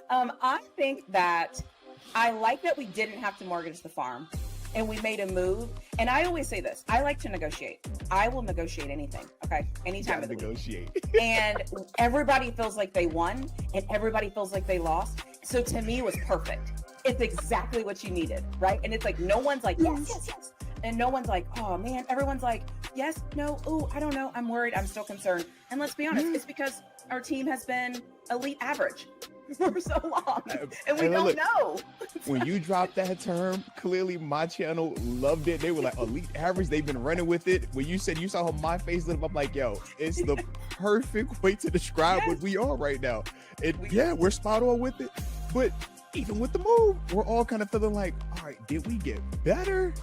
I think that I like that we didn't have to mortgage the farm and we made a move. And I always say this, I like to negotiate. I will negotiate anything. Okay. Anytime of the negotiate. week. And everybody feels like they won and everybody feels like they lost. So to me, it was perfect. It's exactly what you needed. Right. And it's like, no one's like, yes. And no one's like, oh man, everyone's like, yes, no, oh, I don't know. I'm worried. I'm still concerned. And let's be honest, it's because our team has been elite average for so long. And we don't know. When you dropped that term, clearly my channel loved it. They were like, elite average. They've been running with it. When you said you saw my face lit up, I'm like, yo, it's the perfect way to describe what we are right now. We're spot on with it. But even with the move, we're all kind of feeling like, all right, did we get better?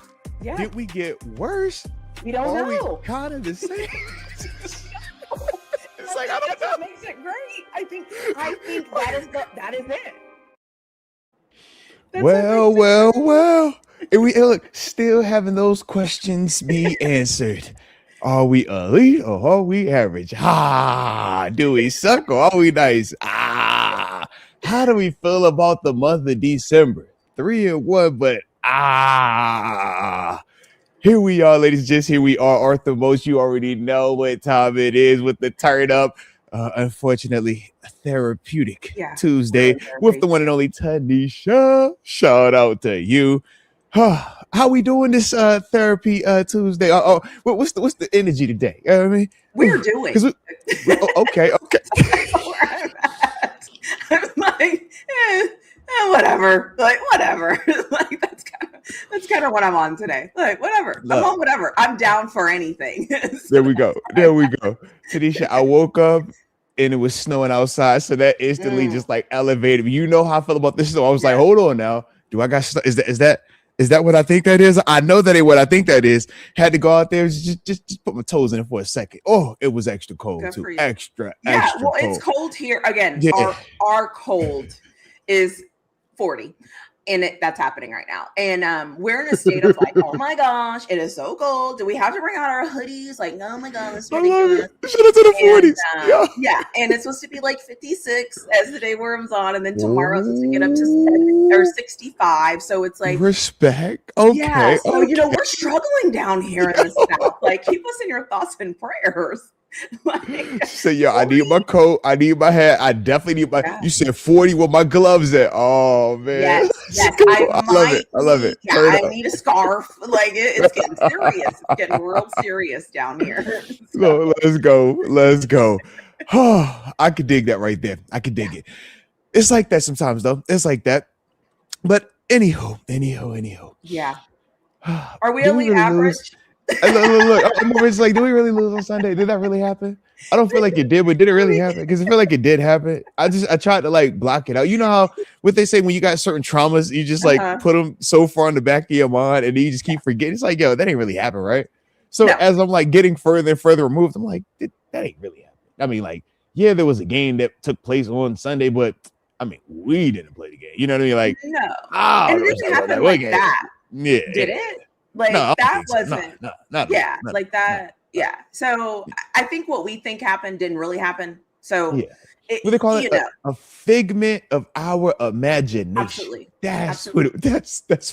Yeah. Did we get worse? We don't know. We kind of the same. It's like, I don't That's know. what makes it great. I think that is it. That's Well. And look, still having those questions be answered. Are we elite or are we average? Do we suck or are we nice? How do we feel about the month of December? 3-1, but here we are, ladies. Just here we are. Arthur Moats, you already know what time it is with the turn up. Unfortunately, a therapeutic Tuesday with the one and only TaNeisha. Shout out to you. How we doing this therapy Tuesday? What's the energy today? You know what I mean? We're doing. Okay. I'm like, whatever. Like, whatever. Like, that's kind of what I'm on today. Like, whatever. I'm on whatever. I'm down for anything. There we go. TaNeisha, I woke up and it was snowing outside, so that instantly just like elevated me. You know how I feel about this snow. I was like, hold on now. Do I got snow? Is that what I think that is? I know that ain't what I think that is. Had to go out there, just put my toes in it for a second. Oh, it was extra cold too. Extra well, cold. It's cold here again. Our cold is 40. And that's happening right now. And we're in a state of like, oh my gosh, it is so cold. Do we have to bring out our hoodies? Like, oh my God, it's ridiculous. Should have to the 40s. Yeah. And it's supposed to be like 56 as the day warms on. And then tomorrow it's supposed to get up to 70 or 65. So it's like respect. Okay. Yeah. So, we're struggling down here in the South. Like, keep us in your thoughts and prayers. So I need my coat, I need my hat, I definitely need you said 40 with my gloves at. Oh man, yes. I love it. Yeah, I need a scarf. Like it's getting serious. It's getting real serious down here. So let's go. I could dig that right there. I could dig it. It's like that sometimes though. It's like that. But anyhow. Yeah. Are we elite average? Look, it's like, do we really lose on Sunday? Did that really happen? I don't feel like it did, but did it really happen? Because I feel like it did happen. I tried to like block it out. You know how what they say when you got certain traumas, you just like put them so far in the back of your mind, and then you just keep forgetting. It's like, yo, that ain't really happen, right? So as I'm like getting further and further removed, I'm like, that ain't really happen. I mean, like, yeah, there was a game that took place on Sunday, but I mean, we didn't play the game. You know what I mean? Like, no, and it didn't happen like that. Yeah, did it? Like that wasn't like that. Yeah. So I think what we think happened didn't really happen. So what they call it a figment of our imagination. Absolutely. That's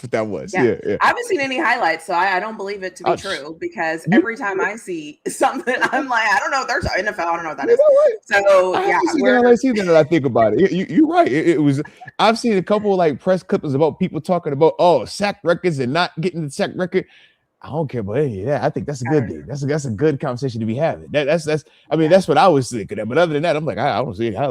what that was. Yeah. I haven't seen any highlights, so I don't believe it to be true because every time I see something, I'm like, I don't know if there's NFL. I don't know what that is. So I haven't seen that I think about it. You're right. It was. I've seen a couple of like press clippings about people talking about sack records and not getting the sack record. I don't care about any of that. I think that's a good thing. That's a good conversation to be having. That's what I was thinking of. But other than that, I'm like, I don't see it. I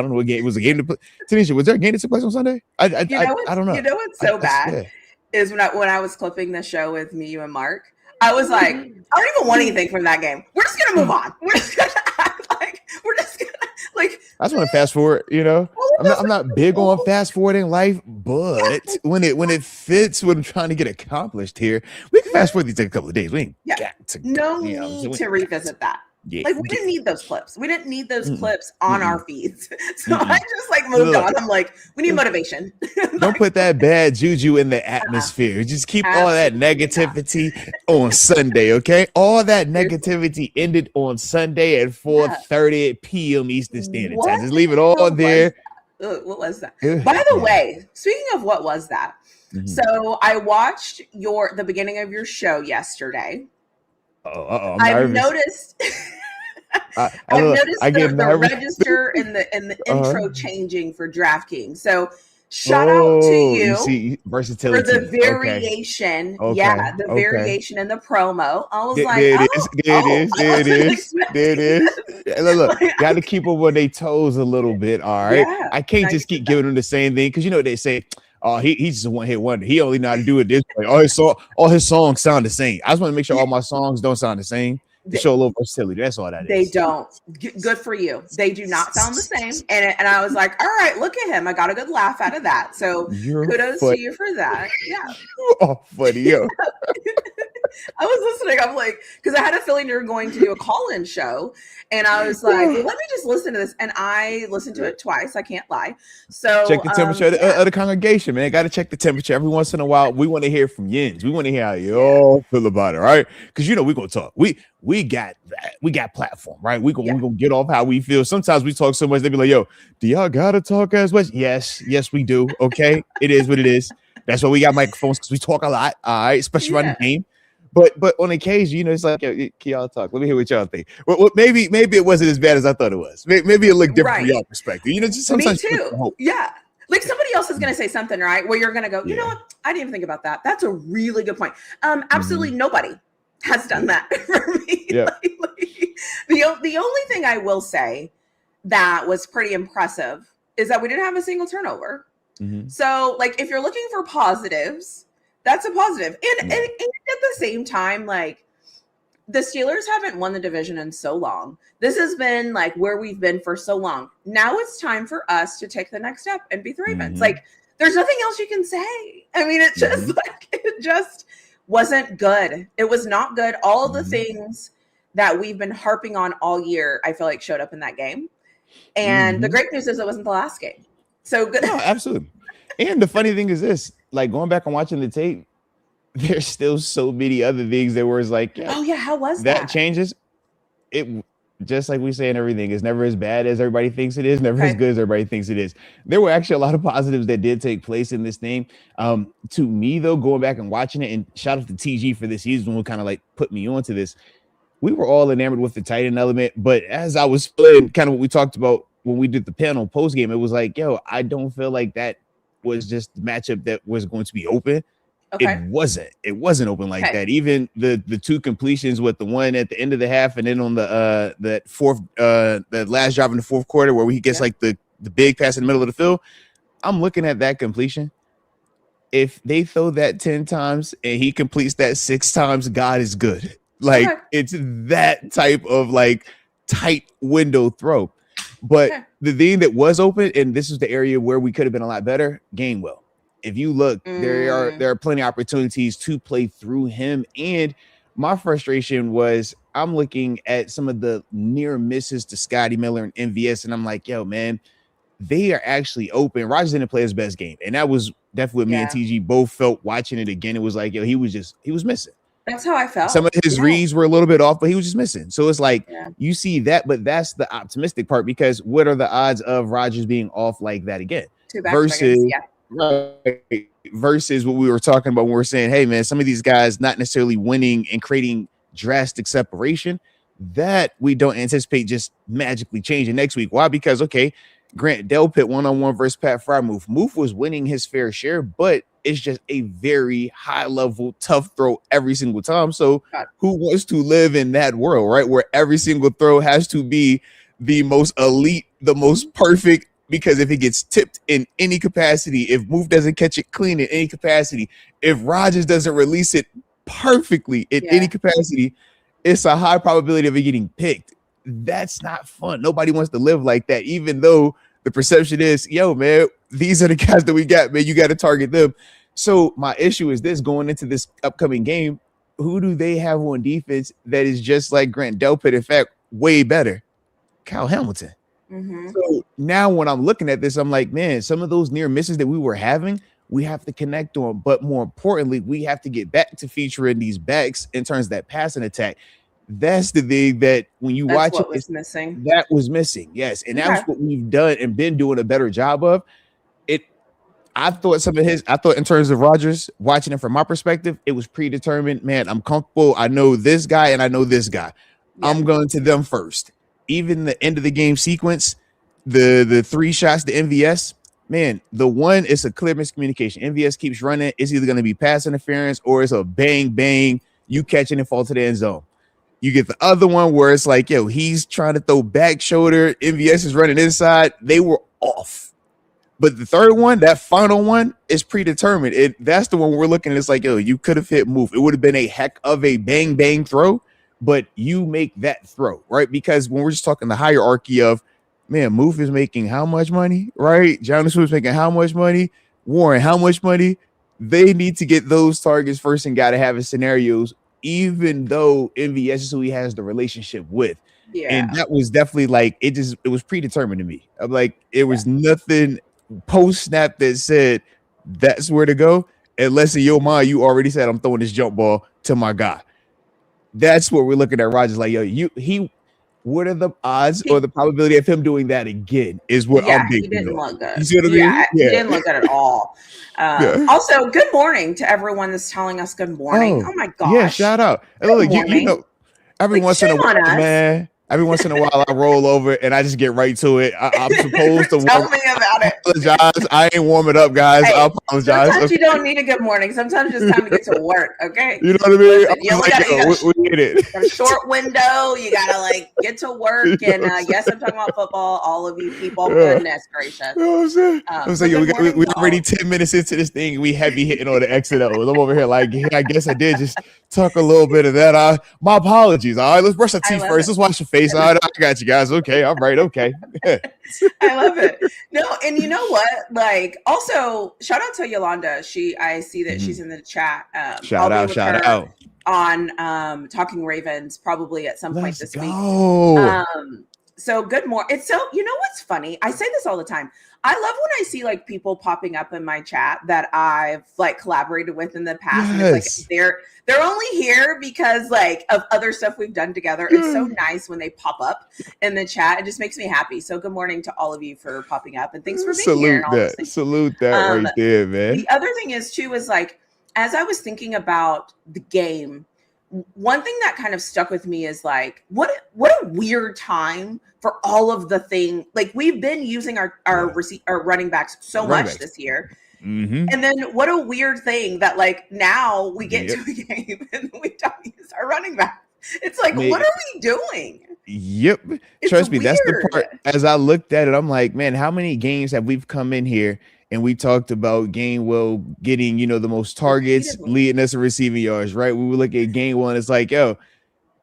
don't know what game it was. A game to play. TaNeisha, was there a game that took place on Sunday? I don't know. You know what's so bad is when I was clipping the show with me, you and Mark, I was like, I don't even want anything from that game. We're just gonna move on. We're just gonna act like we're just gonna like. I just want to fast forward. I'm not big on fast forwarding life, but when it fits what I'm trying to get accomplished here, we can fast forward these a couple of days. We ain't got to need to revisit that. Like we didn't need those clips. We didn't need those clips on our feeds. So I just like moved on. I'm like, we need motivation. Don't put that bad juju in the atmosphere. Just keep all that negativity on Sunday, okay? All that negativity ended on Sunday at 4:30 p.m. Eastern Standard Time. Just leave it all there. What was that? By the way, speaking of what was that? So I watched the beginning of your show yesterday. I'm I've nervous. noticed. I've noticed the register and the intro changing for DraftKings. So shout out to you see versatility for the variation. Okay. Yeah, the variation in the promo. I was like, there it is. Look, got to keep them on their toes a little bit. All right, Yeah, I can't just keep giving them the same thing because you know what they say. Oh, he's just a one-hit wonder. He only know how to do it this way. All his songs sound the same. I just want to make sure all my songs don't sound the same. To show a little versatility. That's all that is. They don't. Good for you. They do not sound the same. And I was like, all right, look at him. I got a good laugh out of that. So kudos to you for that. Yeah. Oh, funny, yo. I was listening. I'm like, because I had a feeling you were going to do a call-in show. And I was like, well, let me just listen to this. And I listened to it twice. I can't lie. So check the temperature of the congregation, man. Got to check the temperature every once in a while. We want to hear from Yins. We want to hear how you all feel about it, right? Because you know we're gonna talk. We got that. We got platform, right? We gonna get off how we feel. Sometimes we talk so much, they be like, yo, do y'all gotta talk as much? Yes, we do. Okay. It is what it is. That's why we got microphones, because we talk a lot, all right, especially around the game. But on occasion, you know, it's like, yo, can y'all talk? Let me hear what y'all think. Well, maybe it wasn't as bad as I thought it was. Maybe it looked different from y'all perspective. You know, just sometimes. Me too. Yeah. Like somebody else is going to say something, right? Where you're going to go, you know what? I didn't even think about that. That's a really good point. Absolutely nobody has done that for me. Yeah. The only thing I will say that was pretty impressive is that we didn't have a single turnover. So, like, if you're looking for positives, that's a positive. And at the same time, like, the Steelers haven't won the division in so long. This has been like where we've been for so long. Now it's time for us to take the next step and beat the Ravens. Like, there's nothing else you can say. I mean, it's just like, it just wasn't good. It was not good. All of the things that we've been harping on all year, I feel like showed up in that game. And the great news is it wasn't the last game. So good. No, absolutely. And the funny thing is this, like, going back and watching the tape, there's still so many other things that were like, how was that? Changes. It just like we say in everything, it's never as bad as everybody thinks it is, never as good as everybody thinks it is. There were actually a lot of positives that did take place in this thing. To me, though, going back and watching it, and shout out to TG for this season, who kind of like put me onto this. We were all enamored with the tight end element, but as I was playing, kind of what we talked about when we did the panel post game, it was like, yo, I don't feel like that was just the matchup that was going to be open. It wasn't open like that. Even the two completions with the one at the end of the half, and then on the that last drive in the fourth quarter where he gets like the big pass in the middle of the field. I'm looking at that completion. If they throw that 10 times and he completes that 6 times, God is good. Like, it's that type of like tight window throw. But the thing that was open, and this is the area where we could have been a lot better, Gainwell. If you look, there are plenty of opportunities to play through him. And my frustration was I'm looking at some of the near misses to Scotty Miller and MVS, and I'm like, yo, man, they are actually open. Rodgers didn't play his best game. And that was definitely what me and TG both felt watching it again. It was like, yo, he was missing. That's how I felt. Some of his reads were a little bit off, but he was just missing. So it's like you see that, but that's the optimistic part, because what are the odds of Rodgers being off like that again? Versus what we were talking about when we were saying, hey, man, some of these guys not necessarily winning and creating drastic separation, that we don't anticipate just magically changing next week. Why? Because, okay, Grant Delpit one-on-one versus Pat Frymouth. Moof was winning his fair share, but it's just a very high-level, tough throw every single time. So who wants to live in that world, right, where every single throw has to be the most elite, the most perfect? Because if it gets tipped in any capacity, if Moof doesn't catch it clean in any capacity, if Rodgers doesn't release it perfectly in any capacity, it's a high probability of it getting picked. That's not fun. Nobody wants to live like that, even though the perception is, yo, man, these are the guys that we got, man. You got to target them. So my issue is this: going into this upcoming game, who do they have on defense that is just like Grant Delpit? In fact, way better. Kyle Hamilton. So now when I'm looking at this, I'm like, man, some of those near misses that we were having, we have to connect on. But more importantly, we have to get back to featuring these backs in terms of that passing attack. That's the thing that when you That's watch it, what was missing. that was missing. Yes, and Okay. that's what we've done and been doing a better job of. It. I thought some of his. I thought in terms of Rodgers, watching it from my perspective, it was predetermined. Man, I'm comfortable. I know this guy and I know this guy. Yeah. I'm going to them first. Even the end of the game sequence, the 3 shots to MVS. Man, the one is a clear miscommunication. MVS keeps running. It's either going to be pass interference or it's a bang bang. You catch it and fall to the end zone. You get the other one where it's like, yo, he's trying to throw back shoulder. MVS is running inside. They were off. But the third one, that final one, is predetermined. That's the one we're looking at. It's like, yo, you could have hit move. It would have been a heck of a bang bang throw, but you make that throw, right? Because when we're just talking the hierarchy of, man, Move is making how much money, right? Jonas Smith's making how much money? Warren, how much money? They need to get those targets first and got to have scenarios, even though MVS is who he has the relationship with. Yeah. And that was definitely like, it was predetermined to me. I'm like, it was nothing post snap that said that's where to go, unless in your mind you already said I'm throwing this jump ball to my guy. That's what we're looking at. Rodgers like, yo, what are the odds or the probability of him doing that again? Is what I'm thinking. He didn't look good. You see what I mean? Yeah, he didn't look good at all. Also, good morning to everyone that's telling us good morning. Oh my gosh. Yeah, shout out. Look, you know, every once in a while, man. Every once in a while, I roll over and I just get right to it. I'm supposed to tell me about it. Apologize. I ain't warm it up, guys. Hey, I apologize. Sometimes you don't need a good morning. Sometimes it's time to get to work. Okay. You know what I mean? We get it. A short window. You gotta like get to work. And yes, I'm talking about football. All of you people, goodness gracious. You know what I'm saying? We already 10 minutes into this thing. We heavy hitting on the exit. I'm over here like, yeah, I guess I did just talk a little bit of that. My apologies. All right, let's brush our teeth first. Let's wash your face. All right, I got you guys. Okay, all right, okay. I love it. No, and you know what? Like, also, shout out to Yolanda. I see that she's in the chat. Shout out on Talking Ravens probably at some point this week. So good morning. It's so, you know what's funny? I say this all the time. I love when I see like people popping up in my chat that I've like collaborated with in the past. And it's like they're only here because like of other stuff we've done together. It's so nice when they pop up in the chat. It just makes me happy. So good morning to all of you for popping up and thanks for being here. Salute that right there, man. The other thing is too is like as I was thinking about the game, one thing that kind of stuck with me is like what a weird time for all of the thing. Like we've been using our running backs so much this year. Mm-hmm. And then what a weird thing that like now we get to a game and we don't use our running back. It's like, what are we doing? Yep. Trust me, that's the part. As I looked at it, I'm like, man, how many games have we come in here and we talked about Gainwell getting, the most targets, leading us in receiving yards, right? We would look at Gainwell and it's like, yo,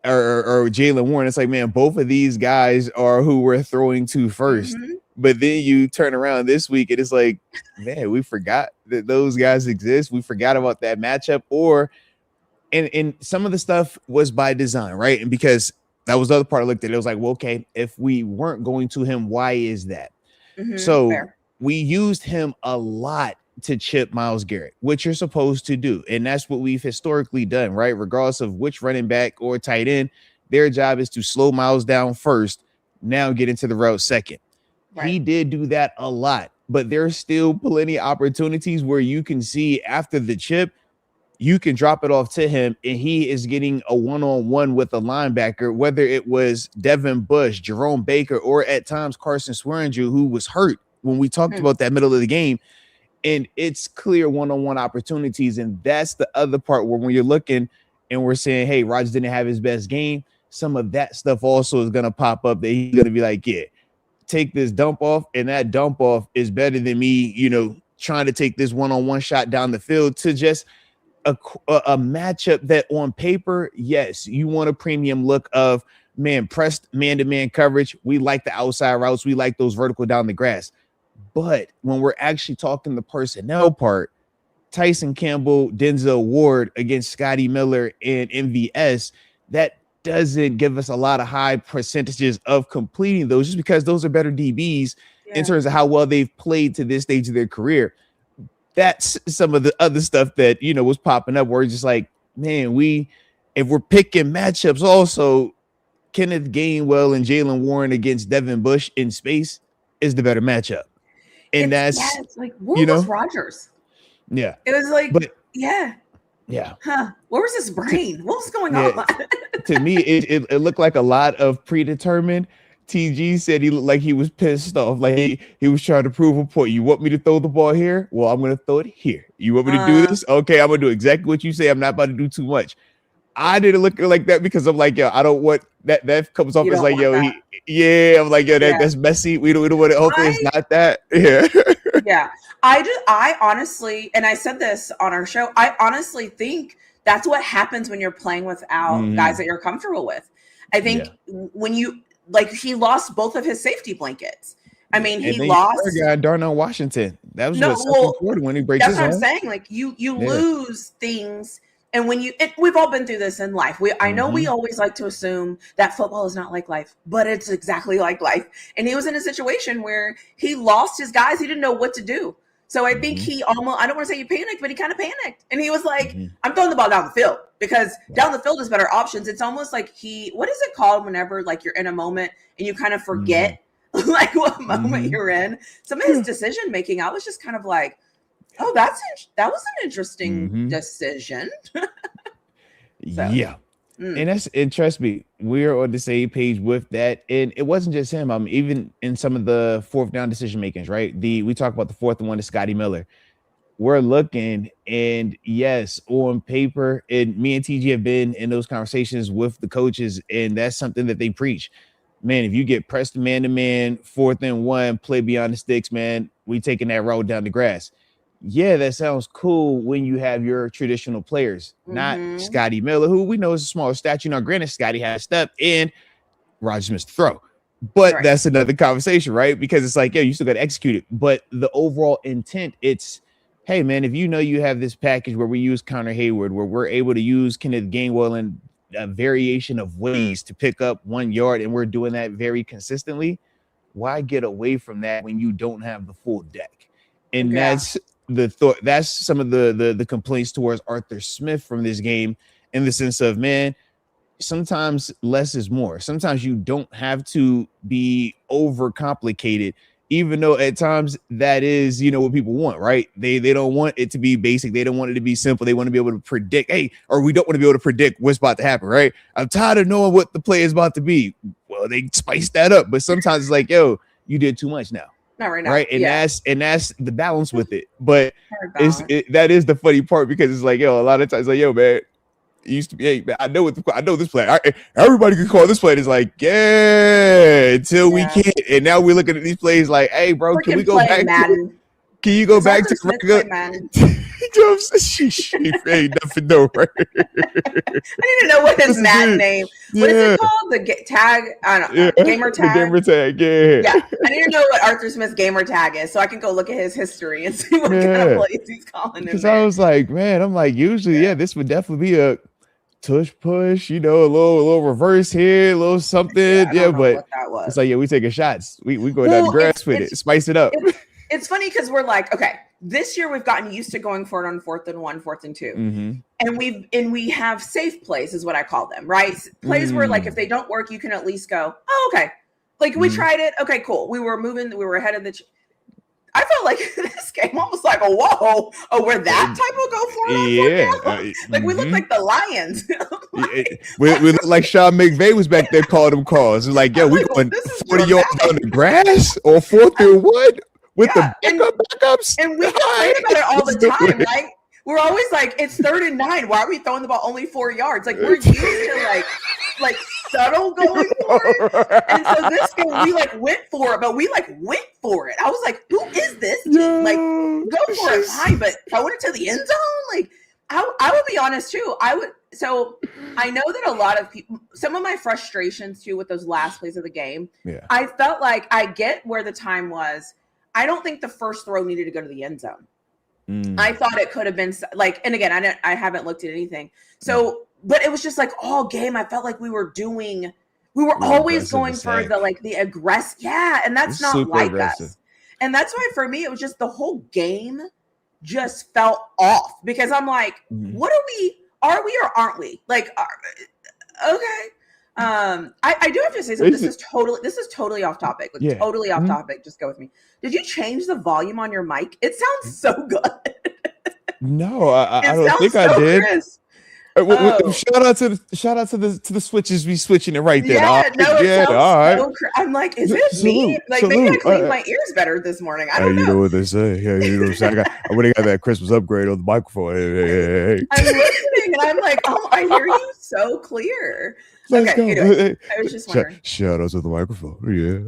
or Jalen Warren. It's like, man, both of these guys are who we're throwing to first. Mm-hmm. But then you turn around this week and it's like, man, we forgot that those guys exist. We forgot about that matchup and some of the stuff was by design, right? And because that was the other part I looked at, it was like, well, okay, if we weren't going to him, why is that? Mm-hmm, so we used him a lot to chip Myles Garrett, which you're supposed to do. And that's what we've historically done, right? Regardless of which running back or tight end, their job is to slow Myles down first, now get into the route second. Right. He did do that a lot, but there's still plenty of opportunities where you can see after the chip, you can drop it off to him and he is getting a one-on-one with a linebacker, whether it was Devin Bush, Jerome Baker, or at times Carson Swearinger, who was hurt when we talked about that middle of the game. And it's clear one-on-one opportunities. And that's the other part where when you're looking and we're saying, hey, Rodgers didn't have his best game, some of that stuff also is going to pop up that he's going to be like, yeah, take this dump off. And that dump off is better than me, trying to take this one-on-one shot down the field to just a matchup that on paper, yes, you want a premium look of, man, pressed man-to-man coverage. We like the outside routes. We like those vertical down the grass. But when we're actually talking the personnel part, Tyson Campbell, Denzel Ward against Scotty Miller and MVS, that doesn't give us a lot of high percentages of completing those just because those are better DBs in terms of how well they've played to this stage of their career. That's some of the other stuff that, was popping up where it's just like, man, we if we're picking matchups, also Kenneth Gainwell and Jalen Warren against Devin Bush in space is the better matchup. And it's like, where you was know, Rodgers? Yeah. It was like, but yeah. Where was his brain? What was going on? To me, it looked like a lot of predetermined. TG said he looked like he was pissed off. Like he was trying to prove a point. You want me to throw the ball here? Well, I'm going to throw it here. You want me to do this? Okay, I'm going to do exactly what you say. I'm not about to do too much. I didn't look like that because I'm like, yo, I don't want that. That comes off as like, yo, I'm like, yo, that's messy. We don't want it. Hopefully it's not that. Yeah. I honestly, and I said this on our show, I honestly think that's what happens when you're playing without guys that you're comfortable with. I think when you, like, he lost both of his safety blankets. I mean, he lost Darnell Washington. That was when he breaks his arm. That's what I'm saying. Like you lose things. And when we've all been through this in life. I know we always like to assume that football is not like life, but it's exactly like life. And he was in a situation where he lost his guys. He didn't know what to do. So I think he almost, I don't want to say he panicked, but he kind of panicked. And he was like, I'm throwing the ball down the field because down the field is better options. It's almost like what is it called whenever like you're in a moment and you kind of forget like what moment you're in? Some of his decision making, I was just kind of like, oh, that was an interesting decision. And trust me, we're on the same page with that. And it wasn't just him. Even in some of the fourth down decision makings, right? We talk about the 4th and 1 to Scotty Miller. We're looking, and yes, on paper, and me and TG have been in those conversations with the coaches, and that's something that they preach. Man, if you get pressed man to man, 4th and 1, play beyond the sticks, man, we taking that road down the grass. Yeah, that sounds cool when you have your traditional players, not Scotty Miller, who we know is a smaller statue. Now, granted, Scotty had a step and Rodgers missed the throw, but that's another conversation, right? Because it's like, yeah, you still got to execute it. But the overall intent, it's, hey, man, if you know you have this package where we use Connor Hayward, where we're able to use Kenneth Gainwell in a variation of ways to pick up 1 yard, and we're doing that very consistently, why get away from that when you don't have the full deck? And that's the thought. That's some of the complaints towards Arthur Smith from this game, in the sense of, man, sometimes less is more. Sometimes you don't have to be overcomplicated, even though at times that is, what people want, right? They don't want it to be basic. They don't want it to be simple. They want to be able to predict, or we don't want to be able to predict what's about to happen, right? I'm tired of knowing what the play is about to be. Well, they spice that up, but sometimes it's like, yo, you did too much now. Not right now. Right. And that's the balance with it. But that is the funny part, because it's like, yo, a lot of times like, yo, man, it used to be, hey, man, I know this play. Everybody can call this play. It's like, until we can't. And now we're looking at these plays like, hey, bro, can we go back to Can you go back to regular? She ain't nothing though, right? I need to know what his Madden name. What is it called? The tag? I don't know. Gamer tag. The gamer tag. Yeah. I need to know what Arthur Smith's gamer tag is, so I can go look at his history and see what kind of plays he's calling. Because I was like, man, usually, this would definitely be a tush push, a little reverse here, a little something. But it's like, we taking shots. We going down the grass with it, spice it up. It's funny because we're like, okay, this year we've gotten used to going for it on 4th and 1, 4th and 2. And we have safe plays, is what I call them, right? Plays where, like, if they don't work, you can at least go, oh, okay. Like, we tried it. Okay, cool. We were ahead of the I felt like this game almost like, whoa, we're that type of go for it. Like, we look like the Lions. We look like Sean McVay was back there calling them calls. It's like, we going 40 yards on the grass or 4th and 1 with the backups. And we complain about it all the time, right? We're always like, it's 3rd and 9. Why are we throwing the ball only 4 yards? Like, we're used to like subtle going for it. And so this game, we went for it, but we went for it. I was like, who is this team? Go for it, fine, but throwing it to the end zone? Like, I would be honest too. So I know that a lot of people, some of my frustrations too with those last plays of the game, I felt like I get where the time was. I don't think the first throw needed to go to the end zone. I thought it could have been and again, I haven't looked at anything. So, but it was just all game. I felt like we were always going for the aggressive. Yeah. And that's not like aggressive. Us. And that's why for me, it was just the whole game just felt off, because I'm like, what are we are we or aren't we? Like, okay. I do have to say something. This is totally off topic. Like, Yeah. totally off topic. Just go with me. Did you change the volume on your mic? It sounds so good. No, I don't think I did. Crisp. Shout out to the switches. We switching it right there. Yeah, no, it sounds all right. so I'm like, is it me? Like, maybe I cleaned my ears better this morning. I don't know. You know what they say. Yeah, you know what I'm saying. I would have got that Christmas upgrade on the microphone. Hey. I'm listening and I'm like, oh, I hear you so clear. Let's go. Anyway, I was just wondering. Shout out to the microphone. Yeah.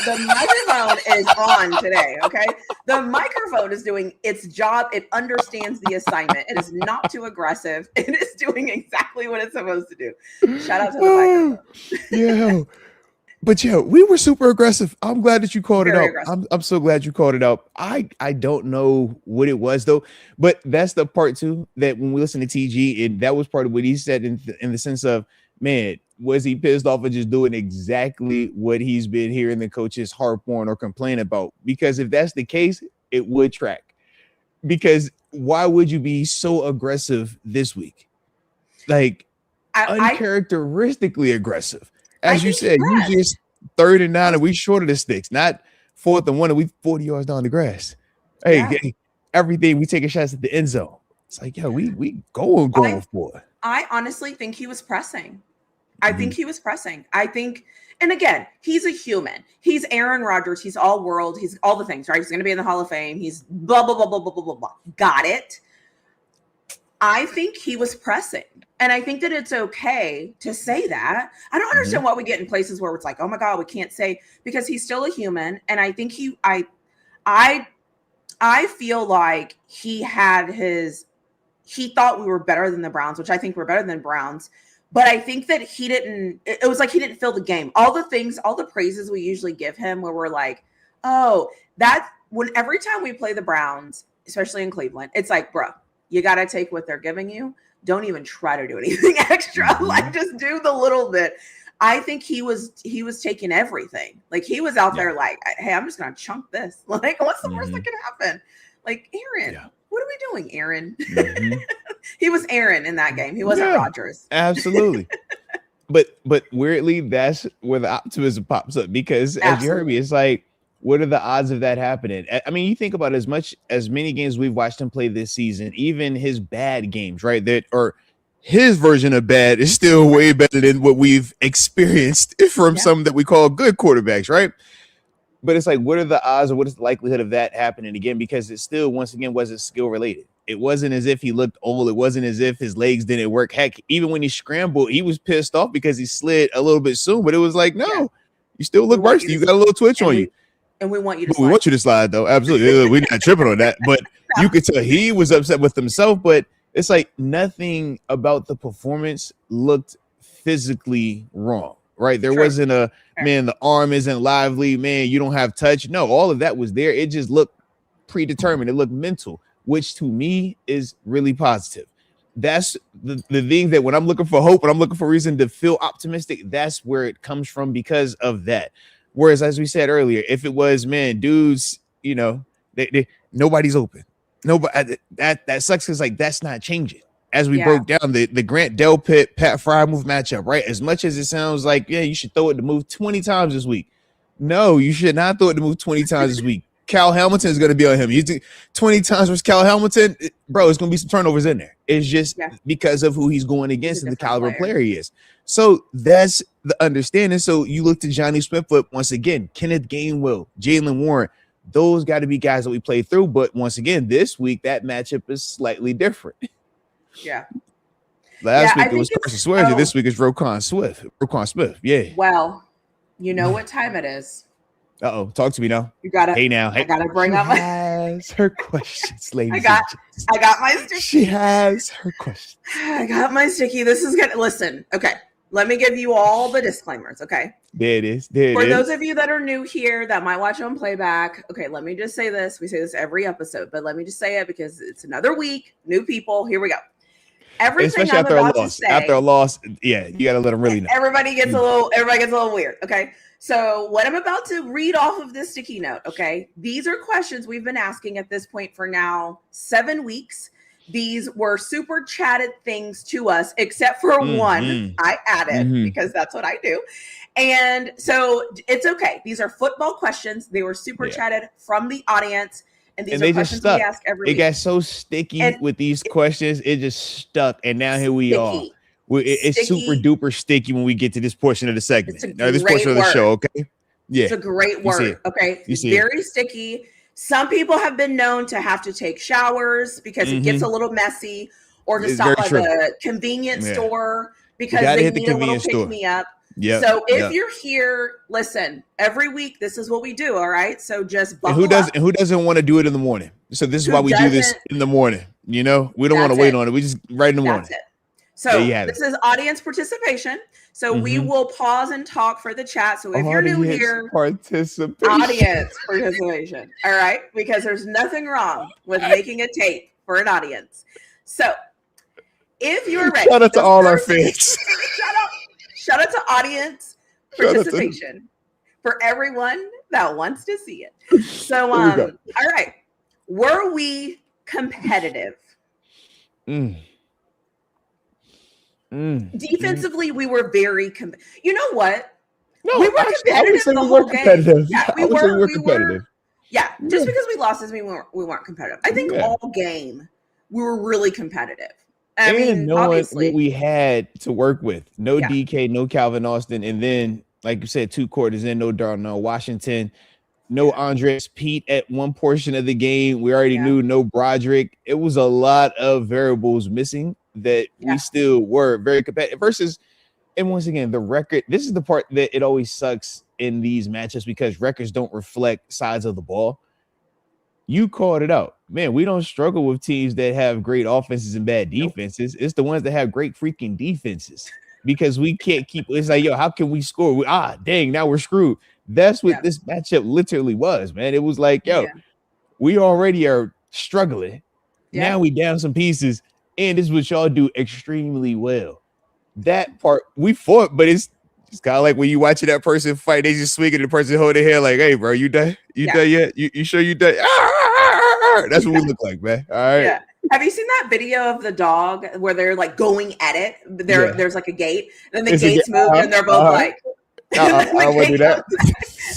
The microphone is on today. Okay, the microphone is doing its job. It understands the assignment. It is not too aggressive. It is doing exactly what it's supposed to do. Shout out to the microphone. Yeah. But we were super aggressive. I'm glad that you called it out. I'm so glad you called it out. I don't know what it was though, but that's the part too that when we listen to TG, that was part of what he said in the sense of, man, was he pissed off of just doing exactly what he's been hearing the coaches harp on or complain about? Because if that's the case, it would track. Because why would you be so aggressive this week? Like uncharacteristically aggressive. As you said, you just 3rd and 9 and we short of the sticks, not 4th and 1 and we 40 yards down the grass. Hey, everything we taking shots at the end zone. It's like, we going for it. I honestly think he was pressing. I think he was pressing. And again, he's a human. He's Aaron Rodgers. He's all world. He's all the things, right? He's going to be in the Hall of Fame. He's blah, blah, blah, blah, blah, blah, blah, blah. Got it. I think he was pressing. And I think that it's okay to say that. I don't understand why we get in places where it's like, oh my God, we can't say, because he's still a human. And I think I feel like he thought we were better than the Browns, which I think we're better than Browns. But I think that it was like he didn't feel the game. All the praises we usually give him where we're like, every time we play the Browns, especially in Cleveland, it's like, bro, you got to take what they're giving you. Don't even try to do anything extra. Like, just do the little bit. I think he was taking everything. Like, he was out there like, hey, I'm just going to chunk this. Like, what's the worst that can happen? Like, Aaron, what are we doing, Aaron? He was Aaron in that game. He wasn't Rodgers. Absolutely. But weirdly, that's where the optimism pops up because as you heard me, it's like, what are the odds of that happening? I mean, you think about as many games we've watched him play this season, even his bad games, right? His version of bad is still way better than what we've experienced from some that we call good quarterbacks, right? But it's like, what are the odds or what is the likelihood of that happening again? Because it still, once again, wasn't skill related. It wasn't as if he looked old. It wasn't as if his legs didn't work. Heck, even when he scrambled, he was pissed off because he slid a little bit soon. But it was like, no, you still look bursty. You got a little twitch on you. And we want you to slide. We want you to slide, though. Absolutely. We're not tripping on that. But you could tell he was upset with himself. But it's like nothing about the performance looked physically wrong, right? There wasn't man, the arm isn't lively. Man, you don't have touch. No, all of that was there. It just looked predetermined. It looked mental, which to me is really positive. That's the thing that when I'm looking for hope, when I'm looking for reason to feel optimistic, that's where it comes from because of that. Whereas, as we said earlier, if it was, man, dudes, nobody's open. Nobody that sucks because like that's not changing. As we broke down the Grant Delpit Pat Frymouth matchup, right? As much as it sounds like, you should throw it to move 20 times this week. No, you should not throw it to move 20 times this week. Cal Hamilton is going to be on him. You do 20 times versus Cal Hamilton, bro, it's going to be some turnovers in there. It's just because of who he's going against and the caliber player he is. So that's the understanding. So you look to Johnny Smithfoot once again, Kenneth Gainwell, Jalen Warren. Those got to be guys that we played through. But once again, this week, that matchup is slightly different. Yeah. Last week it was Carson Swearer. This week is Roquan Smith. Yeah. Well, you know what time it is. Uh-oh. Talk to me now. You gotta. Hey now. I gotta bring up her questions, ladies. I got my sticky. She has her questions. I got my sticky. This is gonna listen. Okay. Let me give you all the disclaimers. Okay. There it is. For those of you that are new here that might watch on playback. Okay. Let me just say this. We say this every episode, but let me just say it because it's another week. New people. Here we go. Everything especially after a loss, yeah, you got to let them really know. Everybody gets a little weird. Okay. So what I'm about to read off of this sticky note. Okay. These are questions we've been asking at this point for now 7 weeks. these were super chatted things to us, except for one I added because that's what I do. And so it's okay. These are football questions. They were super chatted from the audience. And these are questions we ask every week. It got so sticky with these questions. It just stuck. And now here we are. It's super duper sticky when we get to this portion of the segment. This portion of the show, okay? Yeah. It's a great word. Okay. It's very sticky. Some people have been known to have to take showers because it gets a little messy, or to stop by the convenience store because they need a little pick-me-up. Yep, so if you're here, listen, every week, this is what we do. All right. So just buckle up. Who doesn't want to do it in the morning? So this is why we do this in the morning. You know, we don't want to wait on it. We just right in the morning. That's it. So this is audience participation. So we will pause and talk for the chat. So if you're new here, audience participation. All right. Because there's nothing wrong with making a tape for an audience. So if you're ready. Shout out to all our fans. Shout out to audience participation for everyone that wants to see it. So, all right. Were we competitive? Defensively, we were very you know what? No, we were competitive the whole game. Yeah, we were competitive. Yeah, just because we lost doesn't mean we weren't competitive. I think all game we were really competitive. I mean, knowing what we had to work with. No DK, no Calvin Austin, and then, like you said, 2 quarters in, no Darnell Washington, no Andres Pete at one portion of the game. We already knew no Broderick. It was a lot of variables missing that we still were very competitive versus. And once again, the record, this is the part that it always sucks in these matchups because records don't reflect sides of the ball. You called it out. Man, we don't struggle with teams that have great offenses and bad defenses. It's the ones that have great freaking defenses because we can't keep. It's like, yo, how can we score? Dang, now we're screwed. That's what this matchup literally was, man. It was like, yo, we already are struggling. Now we down some pieces, and this is what y'all do extremely well. That part we fought, but it's kind of like when you watching that person fight, they just swing at the person holding their hair like, hey, bro, you done? You done yet? You sure you done? That's what we look like, man. All right. Yeah. Have you seen that video of the dog where they're like going at it? There's like a gate, then the gates move, and they're both like. I want to do that.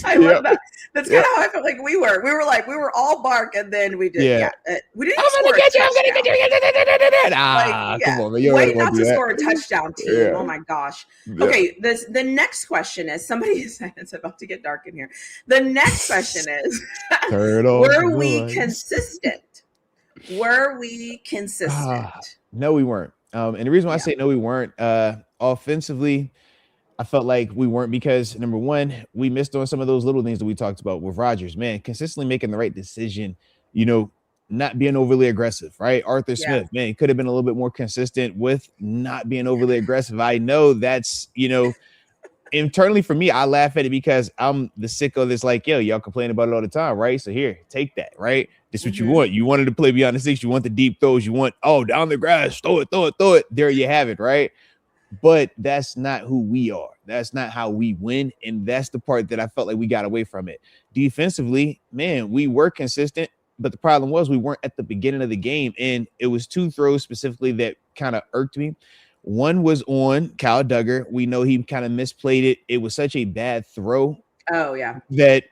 I love that. That's kind of how I felt like we were. We were all bark, and then we did. We didn't. I'm gonna get you. I'm gonna get you. Come on, man. You wait not to score a touchdown, team. Oh my gosh. Okay, the next question is somebody said it's about to get dark in here. The next question is, were we consistent? Were we consistent? No, we weren't. And the reason why I say no, we weren't. Offensively, I felt like we weren't because, number one, we missed on some of those little things that we talked about with Rodgers, man, consistently making the right decision, not being overly aggressive, right? Arthur Smith, man, he could have been a little bit more consistent with not being overly aggressive. I know that's, internally for me, I laugh at it because I'm the sicko that's like, yo, y'all complain about it all the time, right? So here, take that, right? This is what you want. You wanted to play beyond the 6. You want the deep throws. You want, down the grass, throw it. There you have it, right? But that's not who we are. That's not how we win. And that's the part that I felt like we got away from it. Defensively, man, we were consistent, but the problem was we weren't at the beginning of the game. And it was 2 throws specifically that kind of irked me. One was on Kyle Duggar. We know he kind of misplayed it. It was such a bad throw. Oh, yeah. That,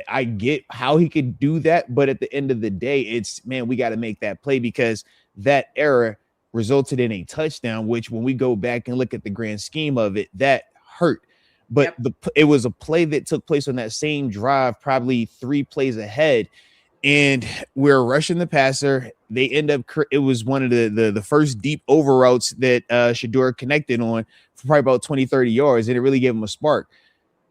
I get how he could do that. But at the end of the day, we got to make that play because that error resulted in a touchdown, which when we go back and look at the grand scheme of it, that hurt. But it was a play that took place on that same drive, probably 3 plays ahead. And we're rushing the passer. They end up, it was one of the first deep over routes that Shedeur connected on for probably about 20, 30 yards. And it really gave him a spark.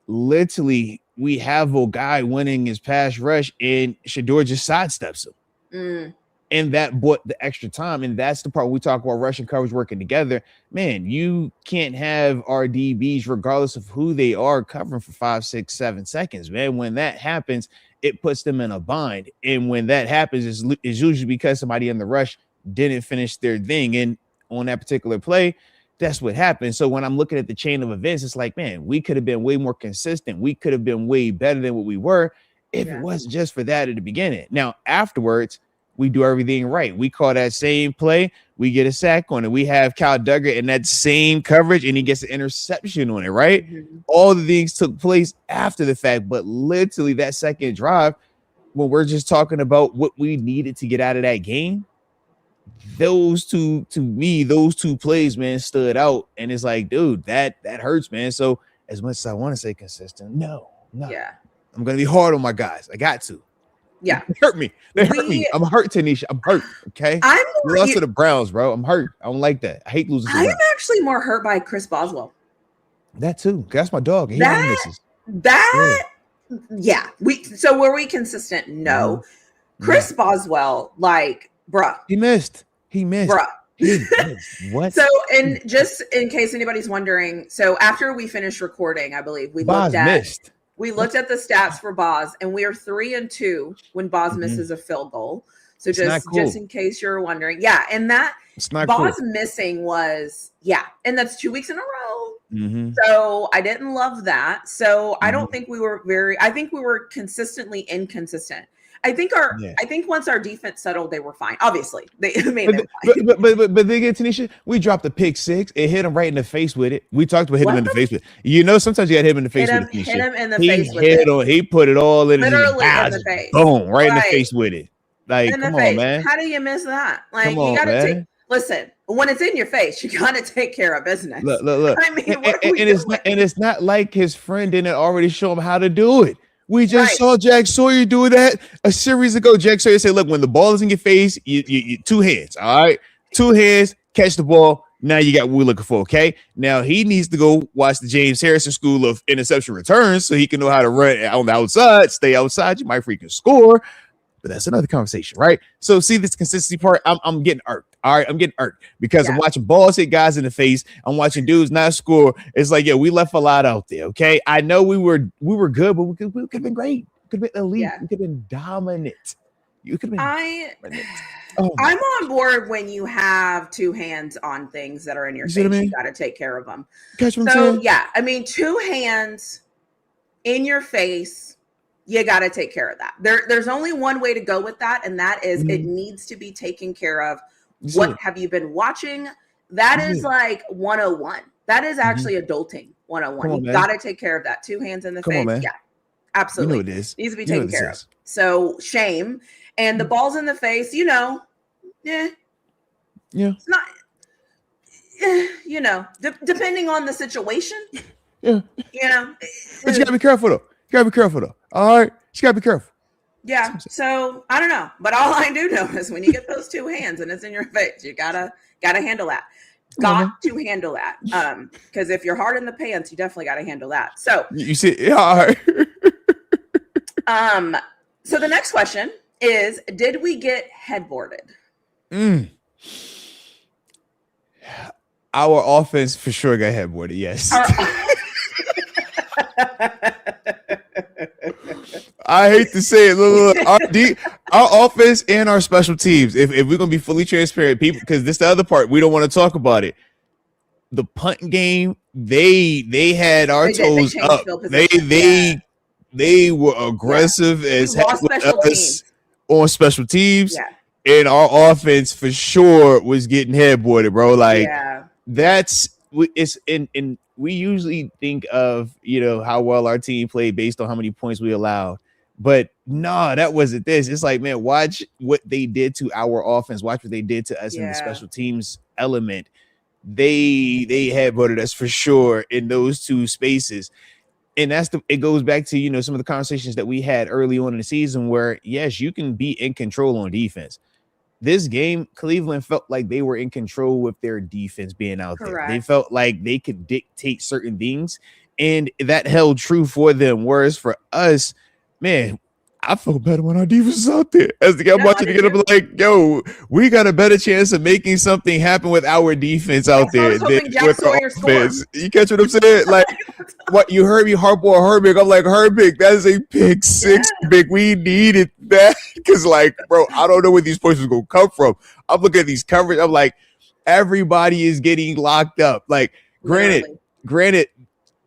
Literally, we have a guy winning his pass rush and Shedeur just sidesteps him. And that bought the extra time. And that's the part we talk about rushing coverage working together. Man, you can't have our DBs, regardless of who they are, covering for 5, 6, 7 seconds, man. When that happens, it puts them in a bind. And when that happens, it's usually because somebody in the rush didn't finish their thing. And on that particular play, that's what happened. So when I'm looking at the chain of events, it's like, man, we could have been way more consistent. We could have been way better than what we were if it wasn't just for that at the beginning. Now, afterwards, we do everything right. We call that same play, we get a sack on it. We have Kyle Duggar in that same coverage, and he gets an interception on it, right? Mm-hmm. All the things took place after the fact, but literally that second drive, when we're just talking about what we needed to get out of that game, those two, to me, those two plays, man, stood out. And it's like, dude, that hurts, man. So as much as I want to say consistent, no. Yeah. I'm gonna be hard on my guys. I got to. Yeah. They hurt me. They hurt me. I'm hurt, TaNeisha. I'm hurt. Okay. We lost to the Browns, bro. I'm hurt. I don't like that. I hate losing to the Browns. I'm actually more hurt by Chris Boswell. That too. That's my dog. He misses. Yeah. So were we consistent? No. Chris Boswell, like, bruh. He missed. Bruh. What? So, and just in case anybody's wondering, so after we finished recording, I believe we looked at the stats for Boz, and we are 3-2 when Boz misses a field goal. So just in case you're wondering, yeah, and that Boz missing was and that's 2 weeks in a row. Mm-hmm. So I didn't love that. So I don't think we were I think we were consistently inconsistent. I think once our defense settled, they were fine. Obviously, but they get TaNeisha. We dropped the pick six. It hit him right in the face with it. We talked about hitting him in the face with it. You know, sometimes you got to hit him in the face with it. Hit him in the face with it. He put it all in literally in the face. Boom, right in the face with it. Like, come on, man. How do you miss that? Like, you got to listen. When it's in your face, you got to take care of business. Look. I mean, it's not like his friend didn't already show him how to do it. We just saw Jack Sawyer do that a series ago. Jack Sawyer said, look, when the ball is in your face, you two hands, all right? Two hands, catch the ball. Now you got what we're looking for, okay? Now he needs to go watch the James Harrison School of Interception Returns so he can know how to run on the outside, stay outside. You might freaking score, but that's another conversation, right? So see this consistency part, I'm getting irked. All right, I'm getting irked because I'm watching balls hit guys in the face. I'm watching dudes not score. It's like, we left a lot out there. Okay, I know we were good, but we could have been great. Could have been elite. We could have been dominant. You could have been. I'm on board when you have two hands on things that are in your face. You got to take care of them. Catch what I'm saying? Yeah, I mean, two hands in your face. You got to take care of that. There's only one way to go with that, and that is it needs to be taken care of. What have you been watching? That is like 101. That is actually adulting 101. You got to take care of that. Two hands in the face. Yeah, absolutely. You know it is. Needs to be taken care of. So shame. And the balls in the face, it's not, depending on the situation. Yeah. But you got to be careful though. All right. You got to be careful. Yeah, so I don't know, but all I do know is when you get those two hands and it's in your face, you gotta handle that. Got to handle that. Because if you're hard in the pants, you definitely gotta handle that. So you see, all right. So the next question is: did we get headboarded? Our offense for sure got headboarded. Yes. I hate to say it. Look, our offense and our special teams. If we're gonna be fully transparent, people, because this is the other part we don't want to talk about it. The punt game, they had our toes up. They were aggressive as heck with us on special teams, and our offense for sure was getting headboarded, bro. Like it's in. We usually think of how well our team played based on how many points we allowed. But no, that wasn't this. It's like, man, watch what they did to our offense. Watch what they did to us in the special teams element. They headbutted us for sure in those two spaces. And it goes back to, some of the conversations that we had early on in the season where, yes, you can be in control on defense. This game, Cleveland felt like they were in control with their defense being out there. They felt like they could dictate certain things, and that held true for them. Whereas for us, man, I felt better when our defense was out there. As the guy watching to get up like, we got a better chance of making something happen with our defense out there than with our offense. You catch what I'm saying? Like, what you heard me hardball Herbig. I'm like, Herbig, that is a pick six, big. We needed that because, like, bro, I don't know where these points are gonna come from. I'm looking at these coverage. I'm like, everybody is getting locked up. Like, granted,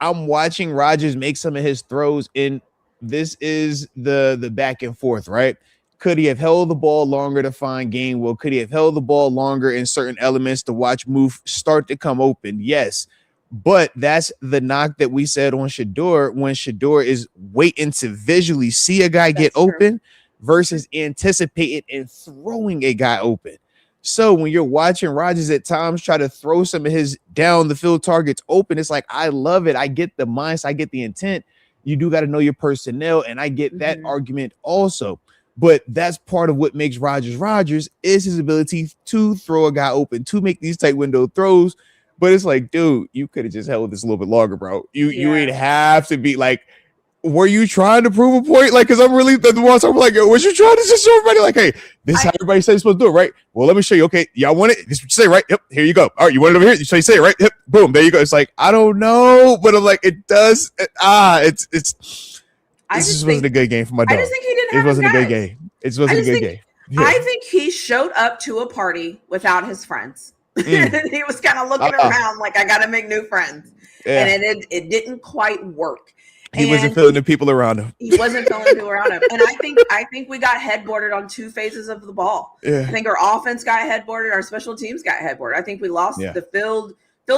I'm watching Rodgers make some of his throws in. This is the back and forth, right? Could he have held the ball longer to find game? Well, could he have held the ball longer in certain elements to watch move start to come open? Yes. But that's the knock that we said on Shador when Shador is waiting to visually see a guy get open versus anticipating and throwing a guy open. So when you're watching Rodgers at times try to throw some of his down the field targets open, it's like, I love it. I get the mindset. I get the intent. You do got to know your personnel. And I get that argument also. But that's part of what makes Rodgers is his ability to throw a guy open, to make these tight window throws. But it's like, dude, you could have just held this a little bit longer, bro. You ain't have to be like, were you trying to prove a point? Like, because I'm really the ones I'm like, yo, was you trying to just show everybody like, hey, this is how everybody says you're supposed to do it, right? Well, let me show you. Okay, y'all want it? This is what you say, right? Yep, here you go. All right, you want it over here? So you say it, right? Yep, boom, there you go. It's like, I don't know, but I'm like, it does. This wasn't a good game for my dog. I just think he didn't have It wasn't a his good game. It wasn't a good game. Yeah. I think he showed up to a party without his friends. He was kind of looking around like, I got to make new friends. Yeah. And it didn't quite work. He wasn't feeling the people around him. He wasn't feeling the people around him. And I think we got headboarded on two phases of the ball. Yeah. I think our offense got headboarded. Our special teams got headboarded. I think we lost the field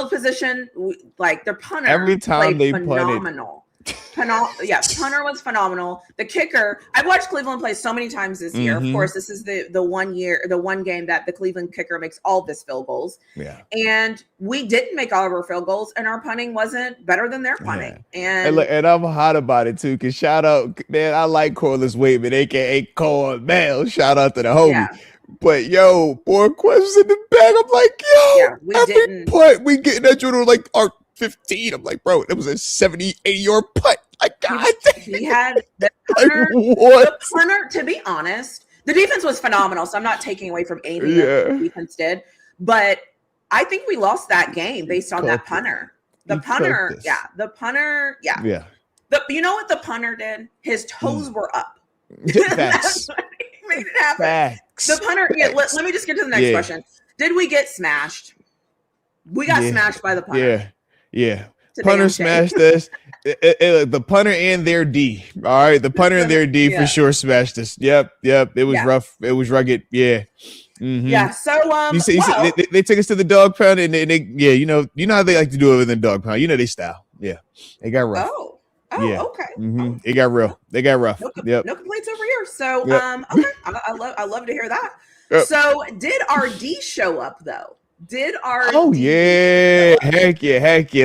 position. Like their punter every time they phenomenal. Punter was phenomenal. The kicker, I've watched Cleveland play so many times this year. Of course, this is the one game that the Cleveland kicker makes all of his field goals. Yeah. And we didn't make all of our field goals, and our punting wasn't better than their punting. Yeah. And I'm hot about it too, because shout out, man, I like Corliss Waitman, aka Cole Bell. Shout out to the homie. Yeah. But yo, boy, questions in the bag. I'm like, every point we get in that journal like our 15. I'm like, bro, it was a 70, 80-yard putt. Like, God damn. He had the punter, to be honest, the defense was phenomenal. So I'm not taking away from anything that the defense did. But I think we lost that game based on that punter. The punter. You know what the punter did? His toes were up. Facts. Made it happen. Facts. The punter. Yeah, let me just get to the next question. Did we get smashed? We got smashed by the punter. Yeah. Punter smashed us. The punter and their D. All right. The punter and their D for sure smashed us. Yep. It was rough. It was rugged. Yeah. Yeah. So you see, they took us to the dog pound and they you know how they like to do it within dog pound. You know they style. Yeah. They got rough. Okay. It got real. They got rough. No complaints over here. So okay. I love to hear that. So did our D show up though? Heck yeah.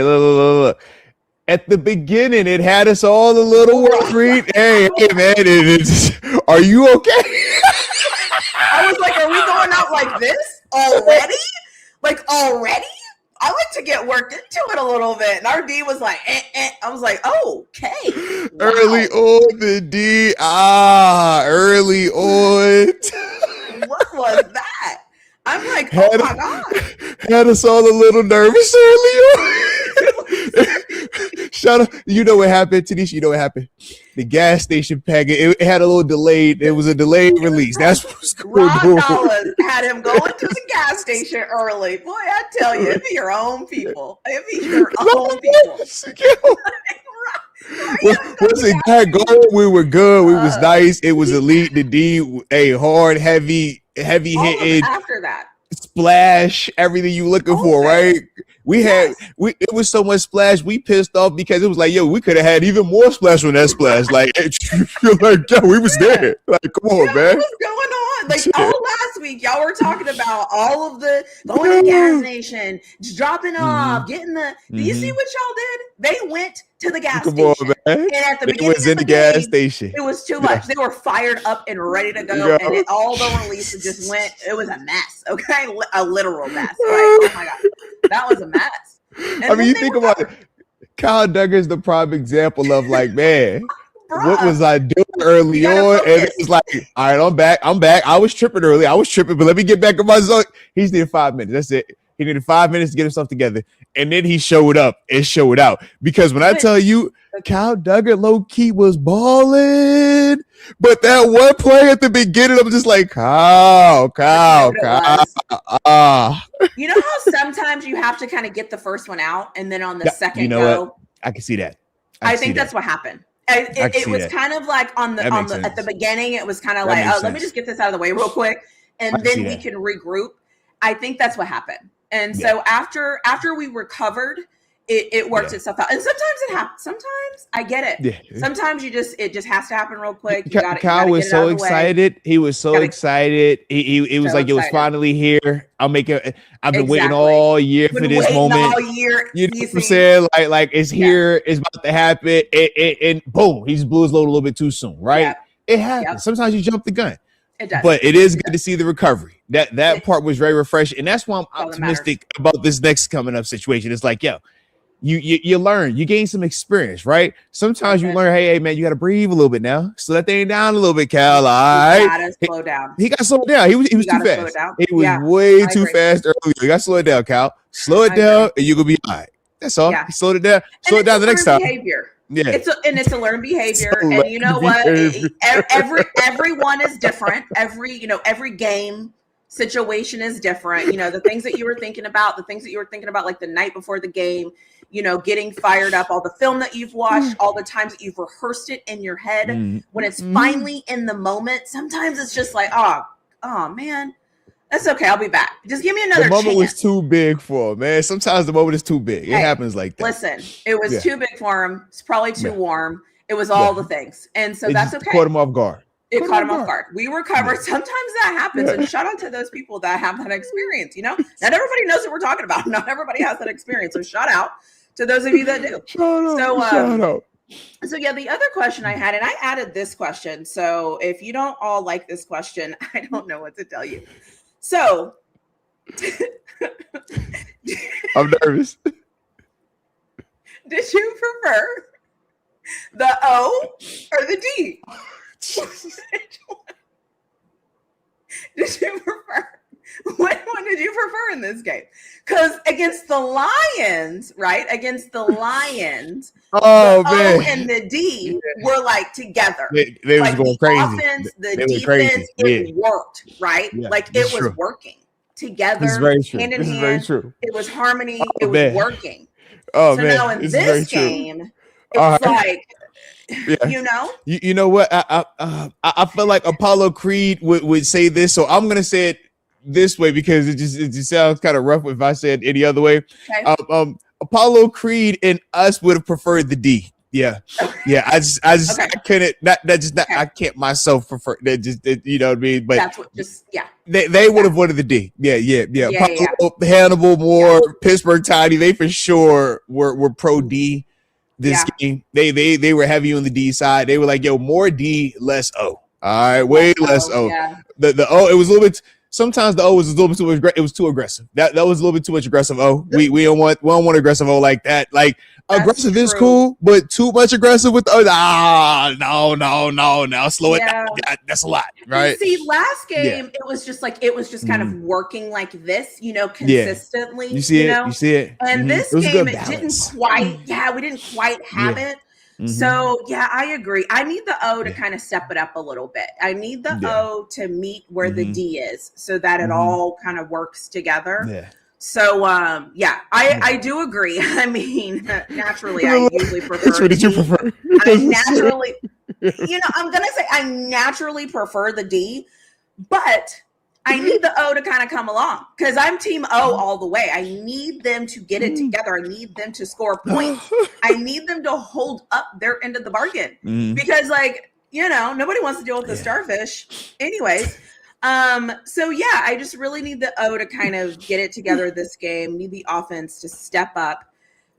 Look. At the beginning, it had us all a little worried. Hey, man, are you okay? I was like, are we going out like this already? Already? I like to get worked into it a little bit. And our D was like, I was like, okay. Wow. Early on the D. Early on. What was that? I'm like, oh my God. Had us all a little nervous earlier. Shout out. You know what happened, TaNeisha? You know what happened? The gas station packet, it had a little delayed. It was a delayed release. That's what's going on. Ron had him going to the gas station early. Boy, I tell you, it'd be your own people. It'd be your own people. Once it got going, we were good. We was nice. It was elite. The D, hard, heavy hitting. After that, splash, everything you looking for, right? It was so much splash. We pissed off because it was like, yo, we could have had even more splash on that splash. Like, we was there. Like, come on, man. What's going on? All last week, y'all were talking about all of the going to the gas station, just dropping off, getting the. Do you see what y'all did? They went to the gas station. Man. And at the beginning of the gas station, it was too much. They were fired up and ready to go, and all the releases just went. It was a mess. Okay, a literal mess. Like, oh my God, that was a mess. And I mean, you think about it. Kyle Duggar's the prime example of like, man. What was I doing early on? And it was like, all right, I'm back. I was tripping early. But let me get back in my zone. He's needed 5 minutes. That's it. He needed 5 minutes to get himself together. And then he showed up and showed out. Because when I tell you, Kyle Duggar low-key was balling. But that one play at the beginning, I'm just like, Kyle. You know how sometimes you have to kind of get the first one out, and then on the second go. What? I can see that. I think that's what happened. It was kind of like at the beginning, it was kind of like, oh, let me just get this out of the way real quick, and then we can regroup. I think that's what happened. And so after we recovered, it worked itself out. And sometimes it happens. Sometimes I get it. Yeah. Sometimes it just has to happen real quick. Kyle was so excited. He was so excited. He was like, it was finally here. I've been waiting all year for this moment. All year, you know what I'm saying? Like it's here. It's about to happen. And boom, he just blew his load a little bit too soon, right? Yep. It happens. Yep. Sometimes you jump the gun. It does. But it is good to see the recovery. That part was very refreshing. And that's why I'm optimistic about this next coming up situation. It's like, yo, you learn, you gain some experience, right? Sometimes you learn, hey man, you got to breathe a little bit now. Slow that thing down a little bit, Cal. All right. You gotta slow down. He got to slow down. He was too fast. He was way too fast earlier. You got to slow it down, Cal. Slow it down and you're going to be all right. That's all. Yeah. Slow it down. Slow it down the next time. Behavior. Yeah. It's a learned behavior. And you know what? Everyone is different. Every game situation is different. The things that you were thinking about, like the night before the game, getting fired up, all the film that you've watched, all the times that you've rehearsed it in your head. When it's finally in the moment, sometimes it's just like, oh man, that's okay. I'll be back. Just give me another chance. The moment was too big for him, man. Sometimes the moment is too big. It happens like that. Listen, it was too big for him. It's probably too warm. It was all the things. And so that's okay. Caught him off guard. It caught him off guard. We recovered. Sometimes that happens. And shout out to those people that have that experience. Not everybody knows what we're talking about. Not everybody has that experience. So shout out to those of you that do. Shout out. So yeah, the other question I had, and I added this question. So if you don't all like this question, I don't know what to tell you. So I'm nervous. Did you prefer the O or the D? Did you prefer? Which one did you prefer in this game? Because against the Lions, right? Against the Lions, the O and the D were like together. They was going crazy. Offense, the defense, it worked, right? Yeah, it was working together, hand in hand. Very true. It was harmony. It was working. Oh, so man. now in this game, it's like. Yeah. You know what? I feel like Apollo Creed would say this, so I'm gonna say it this way because it just sounds kind of rough if I said any other way. Okay. Apollo Creed and us would have preferred the D. Yeah. I just I couldn't. I can't myself prefer that. You know what I mean? But that's what They would have wanted the D. Yeah. Apollo, Hannibal, Moore, Pittsburgh Tiny. They for sure were pro D. This game, they were heavy on the D side. They were like, yo, more D, less O. All right, way less O. Yeah. The O, it was a little bit. Sometimes the O was a little bit too aggressive. It was too aggressive. That was a little bit too much aggressive O. We don't want aggressive O like that. Like aggressive is cool, but too much aggressive with the O. No. Slow it down. That's a lot, right? See, last game it was just kind of working like this, consistently. You see it. And this game, it didn't quite. We didn't quite have it. So I agree. I need the O to kind of step it up a little bit. I need the O to meet where the D is, so that it all kind of works together. Yeah. So I do agree. I mean, naturally, I usually prefer. Which one did you prefer? I'm gonna say I naturally prefer the D, but I need the O to kind of come along because I'm team O all the way. I need them to get it together. I need them to score points. I need them to hold up their end of the bargain because, nobody wants to deal with the starfish, anyways. I just really need the O to kind of get it together this game. Need the offense to step up,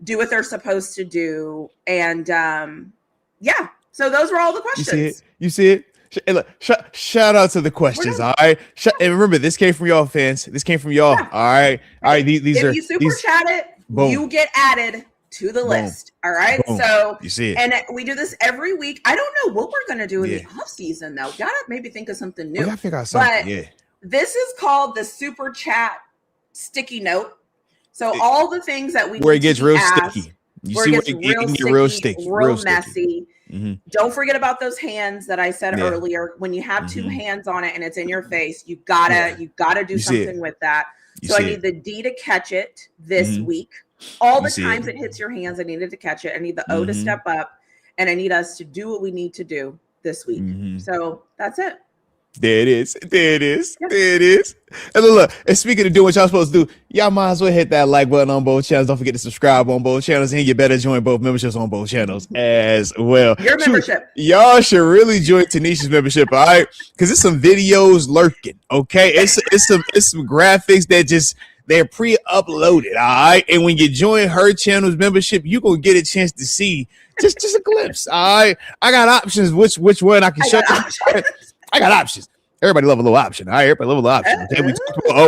do what they're supposed to do, and So those were all the questions. You see it. Hey, look, shout out to the questions, all right? And remember, this came from y'all, fans. This came from y'all, all right? All right, these are... If you super chat it, you get added to the list, all right? Boom. So, you see it. And we do this every week. I don't know what we're going to do in the off season, though. Gotta maybe think of something new. We gotta figure out something, this is called the super chat sticky note. So all the things that we... Where it gets real sticky. You see where it can get real sticky. Real messy. Don't forget about those hands that I said earlier. When you have two hands on it and it's in your face, you gotta do something with that. So I need the D to catch it this week. All the times it hits your hands, I needed to catch it. I need the O to step up. and I need us to do what we need to do this week. So that's it. There it is. There it is. There it is. And look, and speaking of doing what y'all supposed to do, y'all might as well hit that like button on both channels. Don't forget to subscribe on both channels, and you better join both memberships on both channels as well. Your membership. Y'all should really join TaNeisha's membership, all right? Because it's some videos lurking, okay? It's some graphics that just they're pre-uploaded, all right? And when you join her channel's membership, you're gonna get a chance to see just a glimpse, all right? I got options. Which one I can show you? I got options. Everybody love a little option. All right, everybody love a little option. Okay,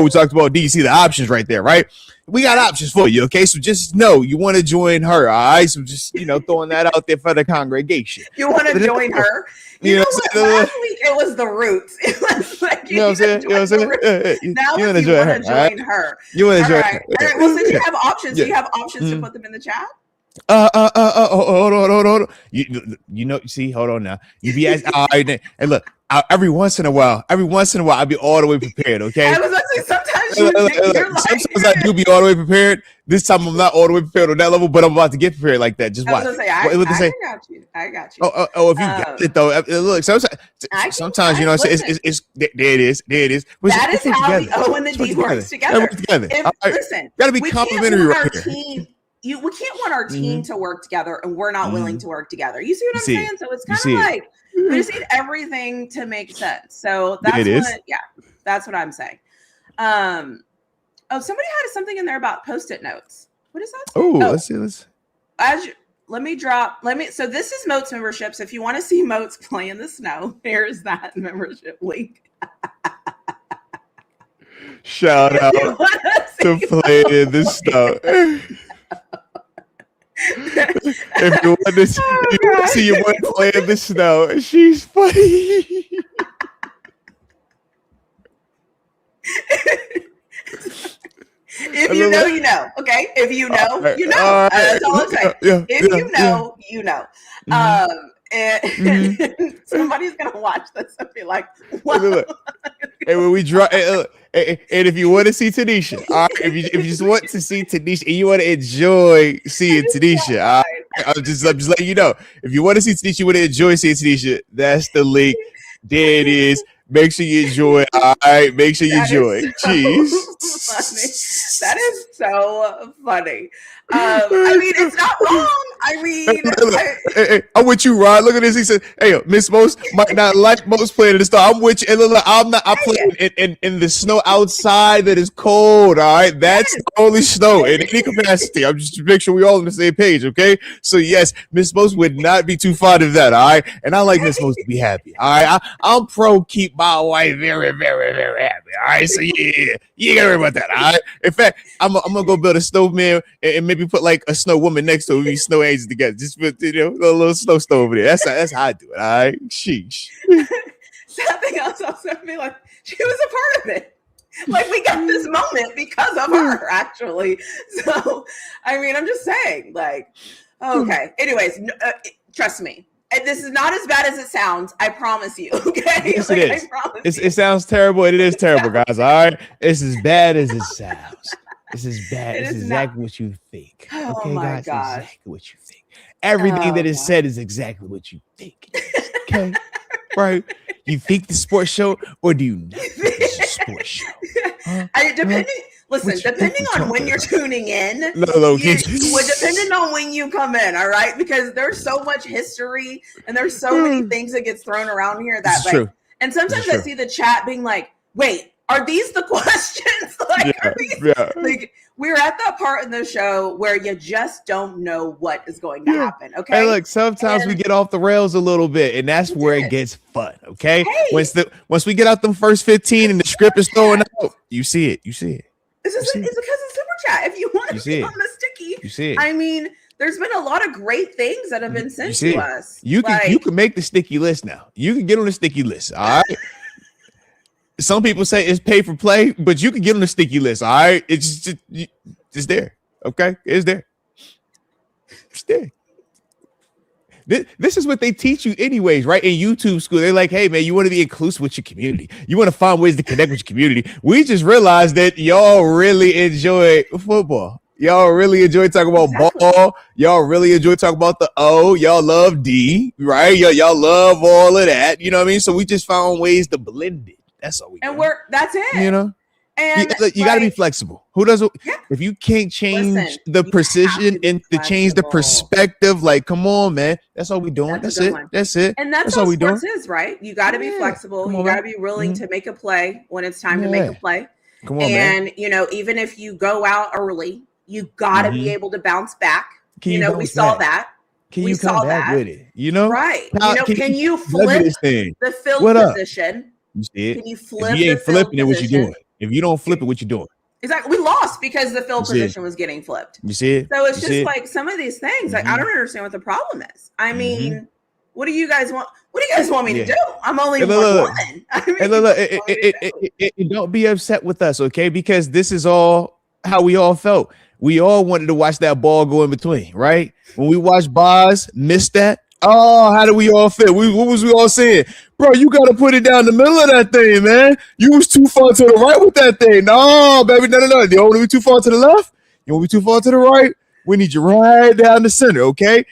we talked about do you see the options right there, right? We got options for you, okay? So just know you want to join her, all right? So just, throwing that out there for the congregation. You want to join her? You know what? Last week it was the Roots. It was like you know what I'm saying? Now you want to join her. You want to join her. All right. Well, since you have options, do you have options to put them in the chat? Hold on. You see, hold on now. You be asking, all right, and look, every once in a while, I'll be all the way prepared, okay? I was like, sometimes sometimes I do be all the way prepared. This time I'm not all the way prepared on that level, but I'm about to get prepared like that. Just watch. I got you. Oh, if you got it though, look, sometimes it's there it is. That is how the O and the D works together. Listen, gotta be complimentary right here. We can't want our team to work together and we're not willing to work together. You see what I'm saying? So it's kind of like we just need everything to make sense. So that's what I'm saying. Somebody had something in there about Post-it notes. What is that? Let's see. So this is Moats memberships. If you want to see Moats play in the snow, here's that membership link. Shout out to play in the snow. If you want to see your one play in the snow, she's funny. If you know, you know. Okay. If you know, you know. That's all I'm saying. If you know, you know. And somebody's gonna watch this and be like, "Wow!" And when we draw, and if you want to see TaNeisha, all right, if you just want to see TaNeisha and you want to enjoy seeing TaNeisha, all right, I'm just letting you know. If you want to see TaNeisha, you want to enjoy seeing TaNeisha, that's the link. There it is. Make sure you enjoy. All right, make sure you enjoy. Jeez, that is so funny. I mean, it's not wrong. I mean, I'm with you, Rod. Look at this. He said, "Hey, Miss Most might not like Most playing in the snow. I'm with you. And look, I play in the snow outside that is cold. All right, that's the only snow in any capacity. I'm just to make sure we all on the same page. Okay, so yes, Miss Most would not be too fond of that. All right, and I like Miss Most to be happy. All right, I'm pro keep my wife very, very, very happy. All right, so yeah, you ain't gotta worry about that. All right. In fact, I'm gonna go build a snowman and maybe put like a snow woman next to me, snow angels together. Just put a little snow stove over there. That's how I do it. All right. Sheesh. Something else also be like she was a part of it. Like we got this moment because of her, actually. So I mean, I'm just saying, like, okay. Anyways, trust me. This is not as bad as it sounds. I promise you. Okay. Yes, it is. It sounds terrible, and it is terrible, guys. All right. It's as bad as it sounds. This is bad. It's exactly what you think. Okay, guys? It's exactly what you think. Everything that is said is exactly what you think. Okay? Right? You think the sports show, or do you not think it's a sports show? Depending on when you're tuning in, depending on when you come in, all right? Because there's so much history and there's so many things that gets thrown around here that like, true. And sometimes I see the chat being like, wait, are these the questions? Like we're at that part in the show where you just don't know what is going to happen. Okay. Hey, look, sometimes we get off the rails a little bit, and that's where it gets fun. Okay. Hey. Once we get out them first 15 and the script is throwing out, you see it. It's because of Super Chat. If you want to be on the sticky, you see it. I mean, there's been a lot of great things that have been sent to us. You can make the sticky list now. You can get on the sticky list. All right. Some people say it's pay for play, but you can get on the sticky list. All right. It's there. Okay. It's there. It's there. This is what they teach you anyways, right? In YouTube school, they're like, hey, man, you want to be inclusive with your community. You want to find ways to connect with your community. We just realized that y'all really enjoy football. Y'all really enjoy talking about ball. Y'all really enjoy talking about the O. Y'all love D, right? Y'all love all of that. You know what I mean? So we just found ways to blend it. That's all we do. And that's it. You know? And you got to be flexible. Who doesn't? Yeah. If you can't change the precision and to change the perspective, like, come on, man. That's all we doing. That's it. That's it. And that's all we doing. Is, right? You got to be flexible. You got to be willing to make a play when it's time to make a play. Come on, man. And, even if you go out early, you got to be able to bounce back. We saw that. Can you come back with it? Right. Now, can you flip the field position? You see it? Can you flip? If you ain't flipping it, what you doing? If you don't flip it, what you doing? Exactly. We lost because the field position was getting flipped. You see it? So it's just like some of these things. Like I don't understand what the problem is. I mean, what do you guys want? What do you guys want me to do? I'm only one. Don't be upset with us, okay? Because this is all how we all felt. We all wanted to watch that ball go in between, right? When we watched Boz miss that, oh, how do we all feel? What was we all saying? Bro, you got to put it down the middle of that thing, man. You was too far to the right with that thing. No, baby, no. You don't want to be too far to the left. You want to be too far to the right. We need you right down the center, okay?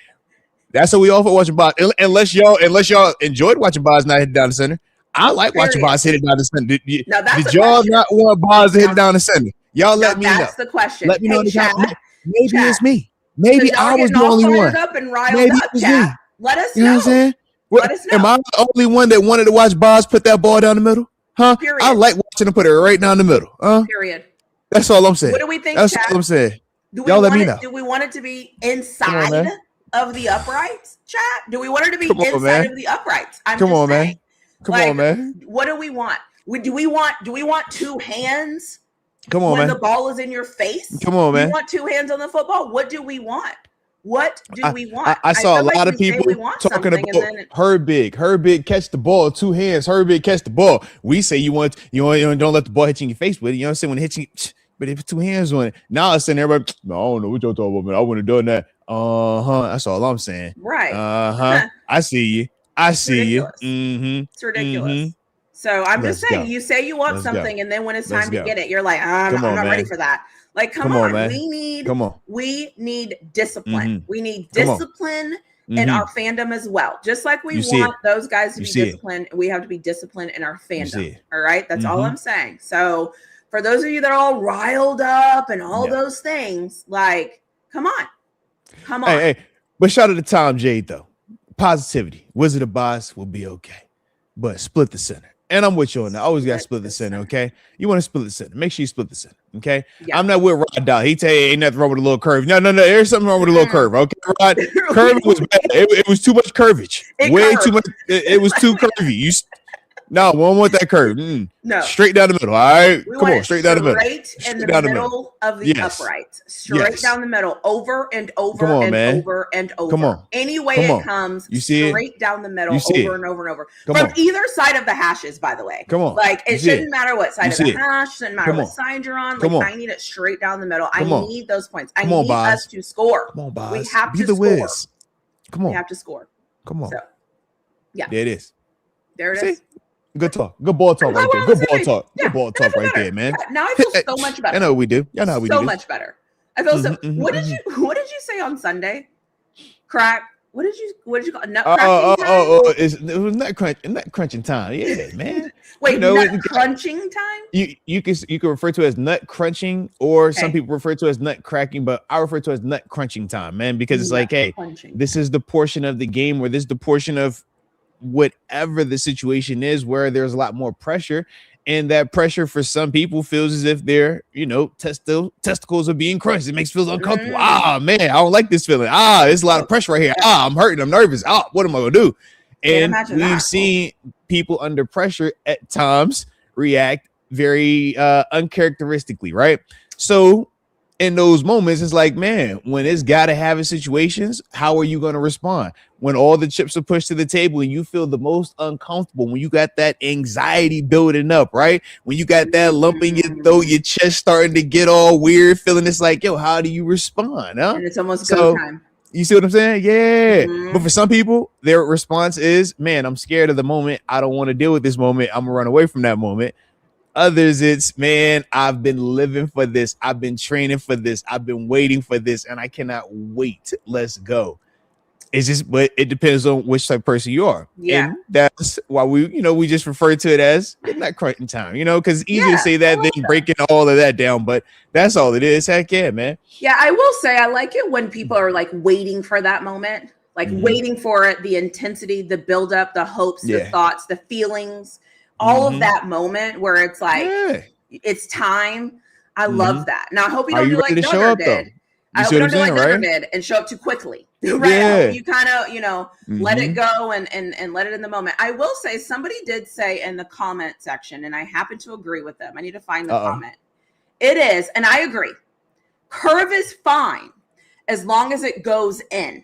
That's what we all for watching Boz. Unless y'all enjoyed watching Boz not hit down the center. I like watching Boz hit it down the center. Did y'all not want Boz to hit it down the center? Y'all let me know. That's the question. Let me know in the comments. Maybe it's me. Maybe I was the only one. Maybe it was me. Let us know. You know what I'm saying? Let us know. Am I the only one that wanted to watch Boz put that ball down the middle? Huh? Period. I like watching him put it right down the middle. Period. That's all I'm saying. What do we think? That's all I'm saying. Y'all let me know. Do we want it to be inside of the uprights, chat? Do we want it to be inside of the uprights? Come on, man. Come on, man. What do we want? Do we want two hands? Come on, when man. the ball is in your face? Come on, man. You want two hands on the football? What do we want? What do we want? I saw a lot of people talking about Herbig catch the ball, two hands. Herbig catch the ball. We say you don't let the ball hit you in your face with it. You know what I'm saying? When it hits you, but if two hands on it, now it's saying everybody. No, I don't know what y'all talking about, man. I wouldn't have done that. That's all I'm saying. Right. I see you. I see you. It's ridiculous. So I'm just saying, you say you want something, and then when it's time to get it, you're like, I'm not ready for that. Like, come on, man. We need discipline. We need discipline in our fandom as well. Just like we want those guys to be disciplined, we have to be disciplined in our fandom. All right. That's all I'm saying. So for those of you that are all riled up and all those things, like, come on. Hey, but shout out to Tom J, though. Positivity. Wizard of Boz will be okay. But split the center. And I'm with you on that. Always got to split the center, okay? You want to split the center. Make sure you split the center, okay? Yeah. I'm not with Rod Dow. He tell you ain't nothing wrong with a little curve. No. There's something wrong with a little curve, okay, Rod? Curve was bad. It was too much curvage. Too much. It was too curvy. No, we don't want that curve. No. Straight down the middle, all right? Come on, straight down the middle. Straight in the middle of the upright. Straight down the middle, over and over over and over. Come on. Any way it comes, straight down the middle, over and over and over. From either side of the hashes, by the way. Come on. Like, it shouldn't matter what side of the hash, shouldn't matter what side you're on. Like, I need it straight down the middle. I need those points. I need us to score. Come on, Boz. We have to score. Whiz. Come on. We have to score. Come on. So, yeah. There it is. There it is. Good talk. Good ball talk right there. Good ball talk. Good ball talk right there, man. Now I feel so much better. I know we do. You know how we do. So much better. I feel so. What did you say on Sunday? Crack. What did you call it? Nut cracking time? It was nut crunching time. Yeah, man. Wait, nut crunching time? You can refer to it as nut crunching, or some people refer to it as nut cracking, but I refer to it as nut crunching time, man, because it's like, hey, this is the portion of the game where this is the portion of whatever the situation is where there's a lot more pressure, and that pressure for some people feels as if their testicles are being crunched. It makes feel uncomfortable. Man, I don't like this feeling. There's a lot of pressure right here. I'm hurting, I'm nervous. What am I gonna do? And we've seen people under pressure at times react very uncharacteristically, right? So in those moments, it's like, man, when it's gotta have it situations, how are you gonna respond? When all the chips are pushed to the table and you feel the most uncomfortable, when you got that anxiety building up, right? When you got that lump in your throat, your chest starting to get all weird, feeling it's like, yo, how do you respond? Huh? And it's almost go time. You see what I'm saying? Yeah. But for some people, their response is, man, I'm scared of the moment. I don't want to deal with this moment. I'm gonna run away from that moment. others, it's, man, I've been living for this. I've been training for this. I've been waiting for this, and I cannot wait. Let's go. It's just, but it depends on which type of person you are. Yeah. And that's why we just refer to it as midnight crunching time, because it's easier to say that than breaking all of that down. But that's all it is. Heck yeah, man. Yeah, I will say I like it when people are like waiting for that moment, like waiting for it, the intensity, the buildup, the hopes, the thoughts, the feelings, all of that moment where it's like it's time. I love that. Now I hope you don't do like Duggar did. I hope you don't do like Duggar did and show up too quickly. Right? Yeah. You kind of, let it go and let it in the moment. I will say somebody did say in the comment section, and I happen to agree with them. I need to find the comment. It is, and I agree. Curve is fine as long as it goes in.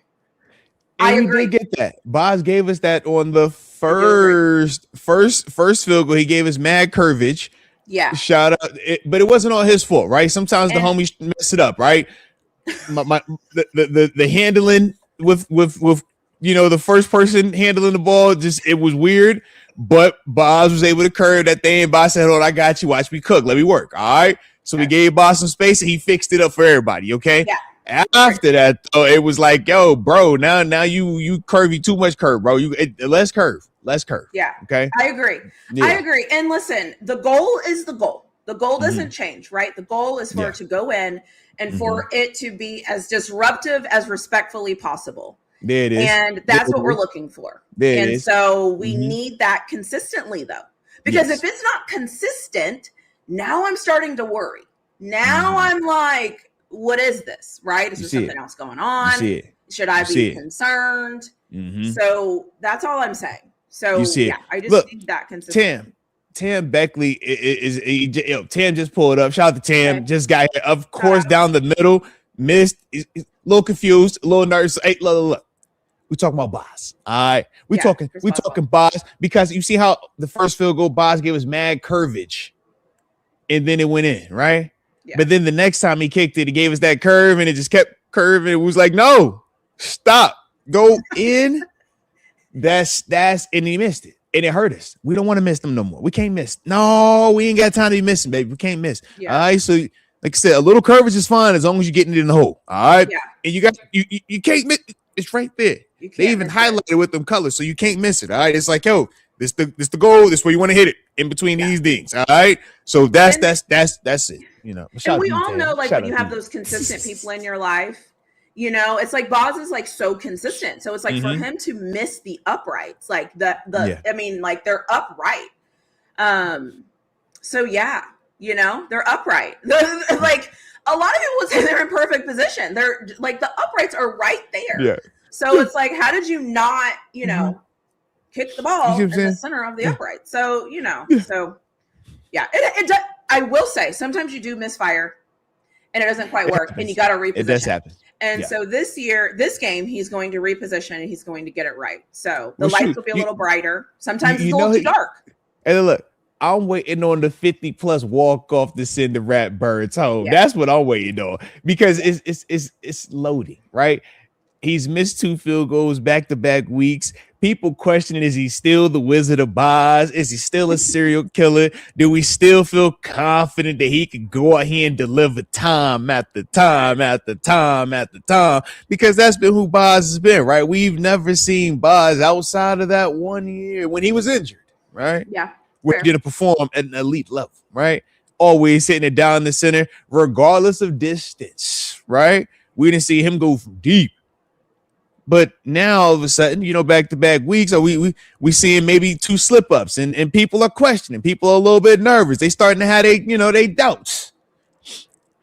I agree. We did get that. Boz gave us that on the first field goal. He gave us mad curvage. Yeah. Shout out, but it wasn't all his fault, right? Sometimes the homies mess it up, right? The handling with the first person handling the ball, just it was weird. But Boz was able to curve that thing. Boz said, "Hold on, I got you. Watch me cook. Let me work." All right. So we gave Boz some space, and he fixed it up for everybody. Okay. Yeah. After that, though, it was like, "Yo, bro, now you curvy too much curve, bro. Less curve. Yeah. Okay. I agree. Yeah. I agree. And listen, the goal is the goal. The goal doesn't change, right? The goal is for it to go in and for it to be as disruptive as respectfully possible. There it is. And that's what we're looking for. And so we need that consistently, though, because if it's not consistent, now I'm starting to worry. Now I'm like, what is this? Right? Is there something else going on? Should I be concerned? So that's all I'm saying. So I just need that consistency. Tam Beckley Tam just pulled up. Shout out to Tam. Okay. Just got here. Of course, down the middle, missed. A little confused, a little nervous. Hey, look. We talking about Boz. All right. We talking Boz, because you see how the first field goal Boz gave us mad curvage. And then it went in, right? Yeah. But then the next time he kicked it, he gave us that curve and it just kept curving. It was like, no, stop. Go in. That's and he missed it. And it hurt us. We don't want to miss them no more. We can't miss. No, we ain't got time to be missing, baby. We can't miss. Yeah. All right. So, like I said, a little curvage is fine as long as you're getting it in the hole. All right. Yeah. And you can't miss. It's right there. They even highlighted it with them colors, so you can't miss it. All right. It's like, yo, this the goal. This where you want to hit it in between these things. All right. So that's it. And we all know, like, when you have those consistent people in your life, it's like Boz is like so consistent. So it's like for him to miss the uprights, like I mean, like they're upright. So they're upright. Like a lot of people would say they're in perfect position. They're like the uprights are right there. Yeah. So it's like, how did you not, kick the ball in the center of the upright? So, I will say sometimes you do misfire and it doesn't quite work and you got to reposition. It does happen. And so this game, he's going to reposition and he's going to get it right. So the lights will be a little brighter. Sometimes it's a little too dark. And look, I'm waiting on the 50+ walk off to send the rat birds home. Yeah. That's what I'm waiting on, because it's loading, right? He's missed 2 field goals back-to-back weeks. People questioning, is he still the Wizard of Oz? Is he still a serial killer? Do we still feel confident that he could go out here and deliver time after time after time after time? Because that's been who Boz has been, right? We've never seen Boz outside of that 1 year when he was injured, right? Yeah. We're going to perform at an elite level, right? Always hitting it down the center, regardless of distance, right? We didn't see him go from deep. But now all of a sudden, back-to-back weeks, or we seeing maybe 2 slip-ups, and people are questioning. People are a little bit nervous. They starting to have they doubts.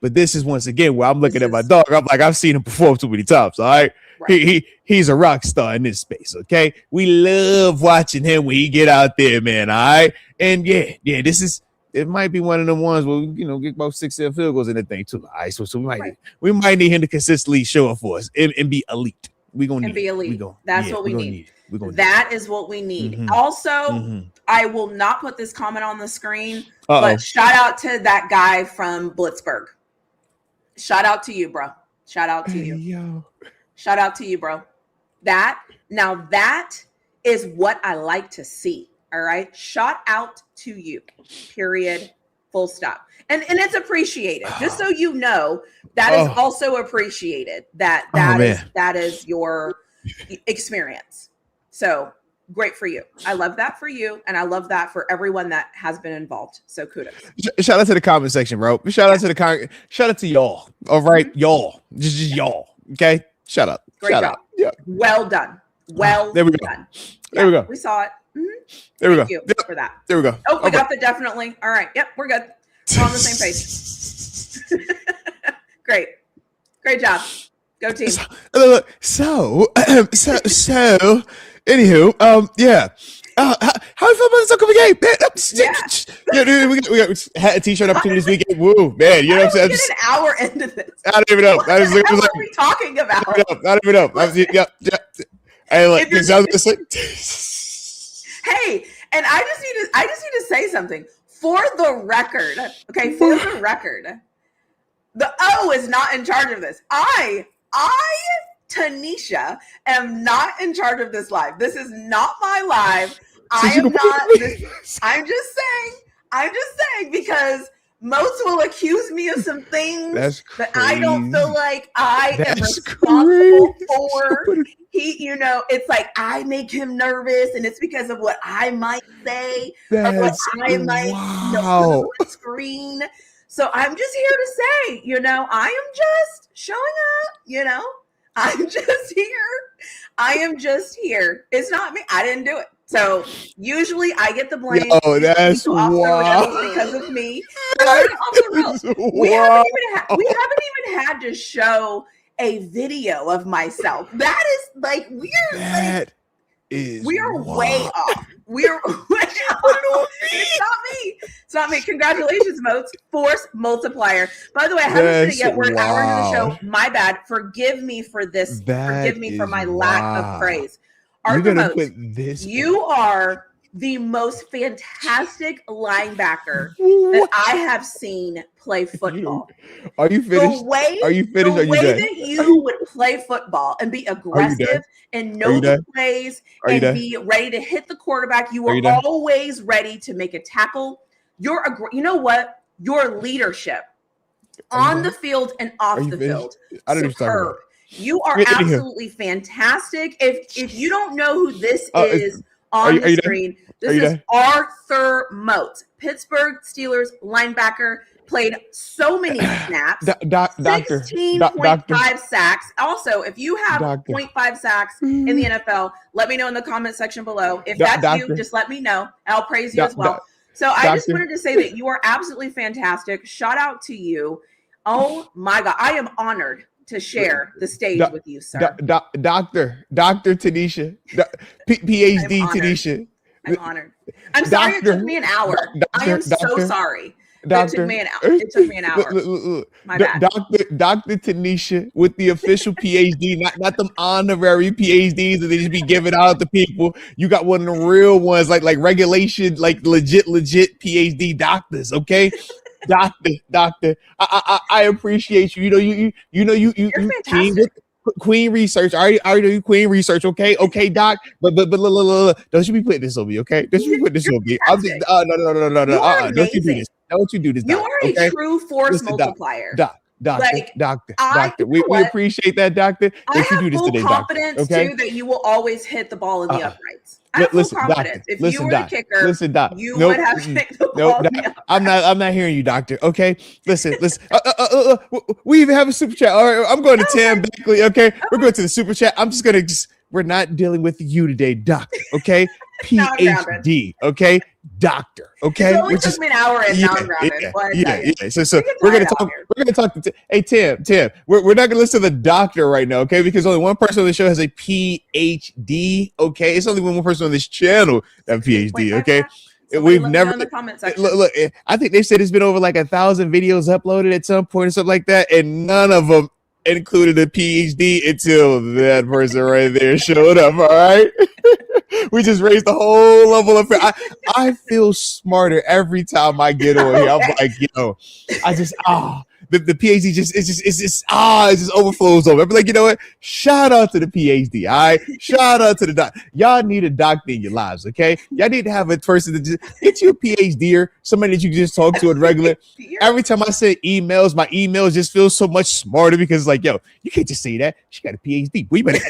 But this is once again where I'm looking at my dog. I'm like, I've seen him perform too many times. All right. He's a rock star in this space. Okay. We love watching him when he get out there, man. All right. And it might be one of them ones where get about 6-7 field goals in the thing too. All right. So we might need him to consistently show up for us and be elite. We're gonna be elite. That's what we need. That is what we need. Also, I will not put this comment on the screen, but shout out to that guy from Blitzburg. Shout out to you, bro. Shout out to you. Yo. Shout out to you, bro. That is what I like to see. All right. Shout out to you. Period. Full stop. And it's appreciated. Just so you know, that is also appreciated. That is your experience. So great for you. I love that for you, and I love that for everyone that has been involved. So kudos. Shout out to the comment section, bro. Shout out to y'all. All right, y'all. Just y'all. Okay. Shout out. Great Shout job. out. Yeah. Well done. Well there we go. done. There we go. We saw it. Mm-hmm. There we Thank go. you for that. There we go. Oh, we got the definitely. All right. Yep, we're good. We're on the same page. Great. Great job. Go team. So, anywho, yeah. How you feel about this upcoming game, man? Yeah, dude, we got had a t-shirt opportunity this weekend. Woo, man, you know what I'm saying? Get an hour into this. I don't even know. What the hell are we talking about? I don't even know. Hey, look, hey, and I just need to say something for the record. Okay, for the record, the O is not in charge of this. TaNeisha, am not in charge of this live. This is not my live. I am not. I'm just saying because Moats will accuse me of some things that I don't feel like I am responsible for. It's like I make him nervous, and it's because of what I might say or what I might put on the screen. So I'm just here to say, I am just showing up. I'm just here. I am just here. It's not me. I didn't do it. So usually I get the blame. Oh, that's wild because of me. We haven't even had to show a video of myself. That is like we are way off. We're way off. It's not me. Congratulations, Moats. Force multiplier. By the way, I haven't said it yet. We're an hour into the show. My bad. Forgive me for this. Forgive me for my lack of praise. Arthur Moats, you are the most fantastic linebacker that I have seen play football. Are you finished? The way that you would play football and be aggressive and know the plays and be ready to hit the quarterback. You were always ready to make a tackle. You know what? Your leadership on the field and off the field. Superb. You are absolutely fantastic. If you don't know who this is on the screen, this is Arthur Moats, Pittsburgh Steelers linebacker, played so many snaps, 16.5 sacks. Also, if you have 0.5 sacks in the NFL, let me know in the comment section below. If that's you, just let me know. I'll praise you as well. So I just wanted to say that you are absolutely fantastic. Shout out to you. Oh my God. I am honored to share the stage with you, sir. Dr. TaNeisha, PhD TaNeisha. I'm honored. I'm sorry it took me an hour. I am so sorry. It took me an hour. My bad. Dr. TaNeisha with the official PhD, not them honorary PhDs that they just be giving out to people. You got one of the real ones, like regulation, like legit PhD doctors. Okay. Doctor, I appreciate you. You fantastic. Queen research. I already know you Queen research. Okay, Doc. But don't you be putting this on me, okay? Don't you be putting this on me? No. Don't you do this. Don't you do this, Doc. You are a true force multiplier. Doctor. We appreciate that, Doctor. Don't you do this today, Doctor? I have full confidence too that you will always hit the ball in the uprights. I have full confidence. If you were the kicker, you would have hit the ball in the uprights. I'm not hearing you, Doctor. Okay, listen. We even have a super chat. All right, I'm going to Tam Beckley. Okay, we're going to the super chat. We're not dealing with you today, Doctor. Okay, PhD. Okay, Doctor. Okay, it only took me an hour and now I'm grounded. Yeah. So we're gonna talk. We're gonna talk to. Hey Tim. We're not gonna listen to the doctor right now, okay? Because only one person on the show has a PhD. Okay, it's only one person on this channel that PhD. Okay. We've never in the comment section. Look, I think they said it's been over like 1,000 videos uploaded at some point or something like that, and none of them included a PhD until that person right there showed up. All right. We just raised the whole level of fear. I feel smarter every time I get on here. I'm like, the PhD it just overflows over. I'm like, you know what? Shout out to the PhD. All right. Shout out to the doc. Y'all need a doctor in your lives. Okay. Y'all need to have a person that just get you a PhD or somebody that you can just talk to on regular. Every time I send emails, my emails just feel so much smarter because like, yo, you can't just say that. She got a PhD. We better.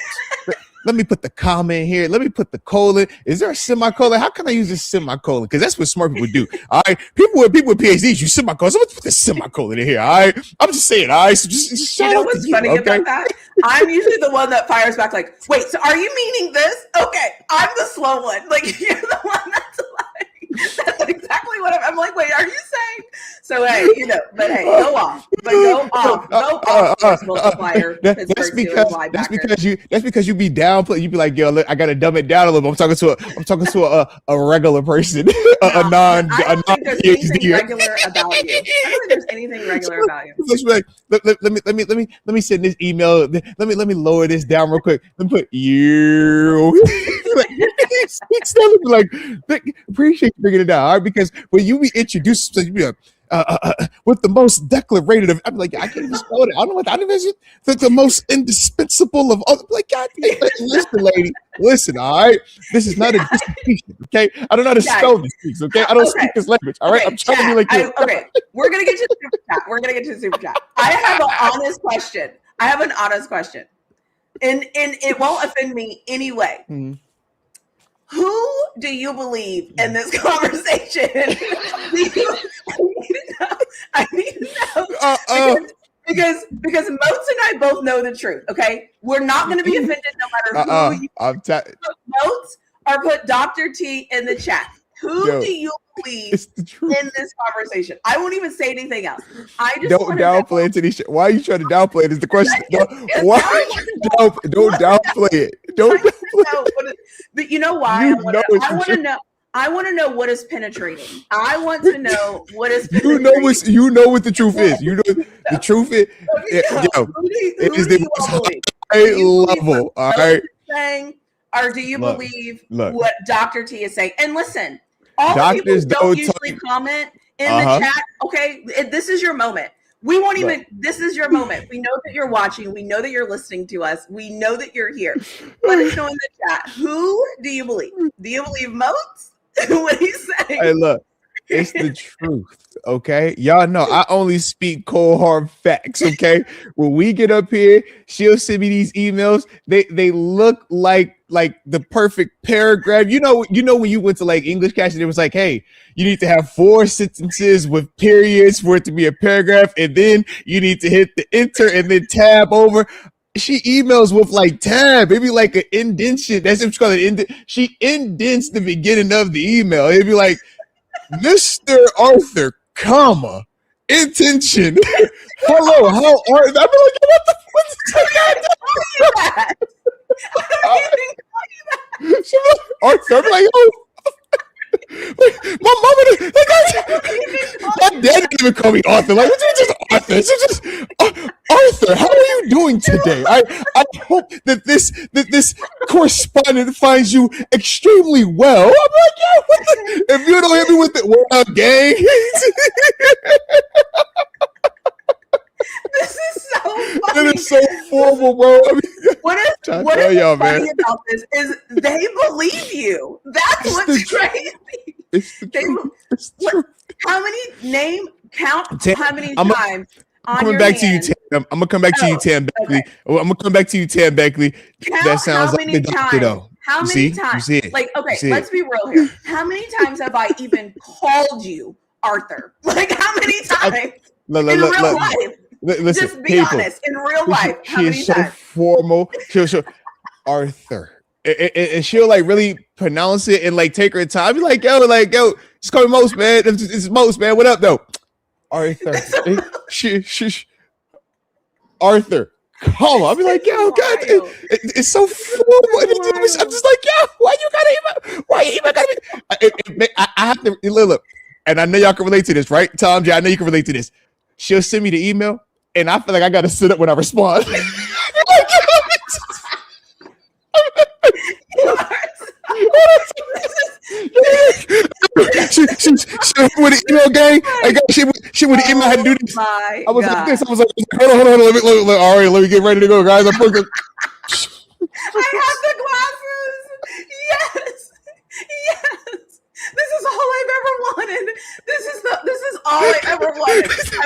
Let me put the comma in here. Let me put the colon. Is there a semicolon? How can I use this semicolon? Because that's what smart people do. All right. People with PhDs use semicolons. So let's put the semicolon in here. All right. I'm just saying. All right. So just shout out what's to funny you, about that? I'm usually the one that fires back like, wait, so are you meaning this? Okay. I'm the slow one. Like, you're the one that's that's exactly what I'm like, wait, are you saying? So, hey, but hey, go off. But go off, multiplier. That's because you be downplay. You be like, yo, look, I gotta dumb it down a little bit. I'm talking to a regular person, a non PhD. Regular about you. I don't think there's anything regular about you. Like, let me send this email. Let me lower this down real quick. Let me put you. like, appreciate you bringing it down, all right? Because when you be introduced, you be with the most declarative, I'm like, I can't even spell it. I don't know what that is. The most indispensable of all. Like, God, listen, lady, listen, all right? This is not a dissertation, okay? I don't know how to spell these things, okay? I don't speak this language, all right? I'm trying to be like you. Okay, we're gonna get to the super chat. I have an honest question. And it won't offend me anyway. Mm-hmm. Who do you believe in this conversation? I need to know. Because Moats and I both know the truth, okay? We're not going to be offended no matter who you put Moats or put Dr. T in the chat. Who do you believe in this conversation? I won't even say anything else. I just don't downplay it, TaNeisha. Why are you trying to downplay it? Is the question? Don't downplay it. Don't downplay it. But you know why? I want to know what is penetrating. I want to know what is penetrating. You know what the truth is. You know the truth is. It is the most high level. All right. Or do you believe what Dr. T is saying? And listen, all the people don't usually comment in the chat. Okay, this is your moment. We won't even. This is your moment. We know that you're watching. We know that you're listening to us. We know that you're here. Let us know in the chat. Who do you believe? Do you believe Moats? What he's saying? Hey, look, it's the truth. Okay, y'all know I only speak cold hard facts. Okay, when we get up here, she'll send me these emails. They look like the perfect paragraph. You know when you went to like English class and it was like, hey, you need to have 4 sentences with periods for it to be a paragraph, and then you need to hit the enter and then tab over. She emails with like tab, maybe like an indentation. That's what she calls it. She indents the beginning of the email. It'd be like, Mr. Arthur, comma, intention. Hello, how are? I'm like, what the fuck? Arthur, I'm like, oh. My mama, my dad didn't even call me Arthur. Like, what's just Arthur? It's just Arthur. How are you doing today? I hope that this correspondent finds you extremely well. I'm like, yeah. What the, if you don't hit me with it, what up, gang? This is so funny. It is so formal, bro. I mean, what is funny about this is they believe you. That's what's crazy. It's the truth. It's true. How many count how many times? I'm coming back to you, Tam. I'm gonna come back to you, Tam Beckley. Okay. I'm gonna come back to you, Tam Beckley. That sounds like the doctor, though. How many times? Like, okay, let's be real here. How many times have I even called you Arthur? Like, how many times in real life? Listen, just be honest. In real life, how many times? So formal. She'll Arthur, and she'll like really pronounce it and like take her time. Be like, yo, just call me Moats, man. It's Moats, man. What up, though? Arthur, Arthur. Come on. I'll be like, yo, God, it's so formal. I'm just like, yo, why you even gotta be? I have to look, and I know y'all can relate to this, right? Tom J, I know you can relate to this. She'll send me the email, and I feel like I gotta sit up when I respond. with the email gang. I got shit with the email. I had to do this. My I was God. like this. I was like, hold on. All right, let me get ready to go, guys. I'm fucking. I have the glasses. Yes. This is all I've ever wanted. This is all I ever wanted. I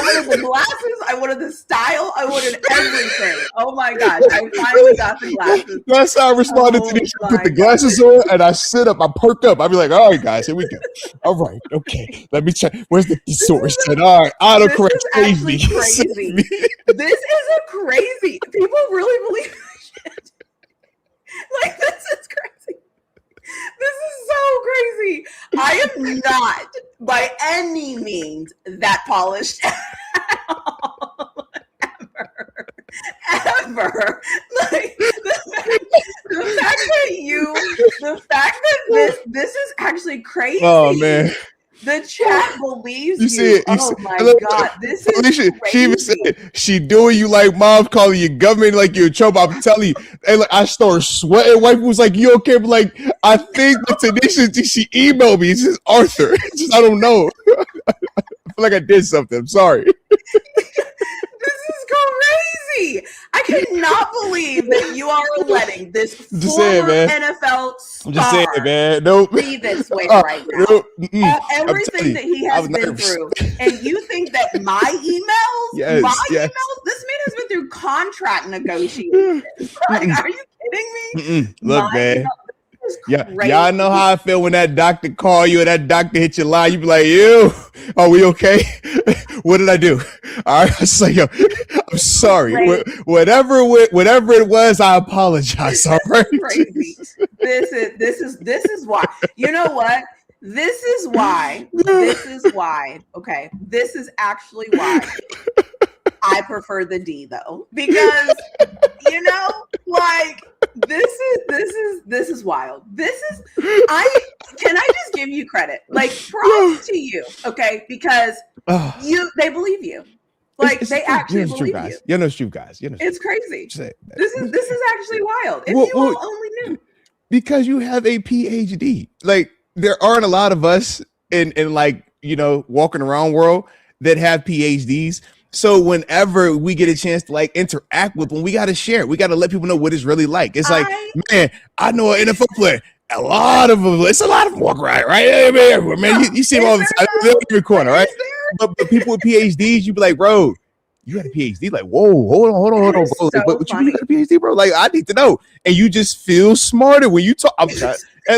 wanted the glasses. I wanted the style. I wanted everything. Oh my gosh! I finally got the glasses. That's how I responded to this. I put the glasses on and I sit up. I perk up. I'd be like, all right, guys, here we go. All right, okay. Let me check. Where's the thesaurus? All right, autocorrect. This is actually crazy. This is crazy. People really believe this shit. Like, this is crazy. This is so crazy. I am not by any means that polished ever. Like the fact that this is actually crazy. Oh man. The chat believes you. See it. Oh my God. This is Alicia, crazy. she even said she doing you like mom calling you government like you're in trouble. I'm telling you. And like, I started sweating. Wife was like, you okay? But like, I think that TaNeisha, she emailed me. It's just Arthur. It's just, I don't know. I feel like I did something. I'm sorry. This is crazy. I cannot believe that you are letting this former NFL star I'm just saying, man. Nope. be this way right now. Nope. Everything that he has been through. And you think that my emails, emails, this man has been through contract negotiations. Like, are you kidding me? Look, man. Y'all know how I feel when that doctor call you or that doctor hit your line. You be like, "Ew, are we okay? What did I do?" All right, I say, "Yo, I'm sorry. Whatever it was, I apologize." All right. Crazy. This is why. You know what? This is why. Okay, this is actually why I prefer the D though, because like this is wild. Can I just give you credit? Like, props to you, okay? Because they believe you. Like, they actually believe you. You know, it's true, guys. It's crazy. This is actually wild. If you all only knew. Because you have a PhD. Like, there aren't a lot of us in like, walking around world that have PhDs. So whenever we get a chance to like interact with them, we got to share it. We got to let people know what it's really like. It's like, man, I know an NFL player. A lot of them walk around, right? Everywhere, man. You see them all the time. They're in every corner, right? But people with PhDs, you be like, bro, you got a PhD? Like, whoa, hold on, bro. So but you got a PhD, bro? Like, I need to know. And you just feel smarter when you talk. And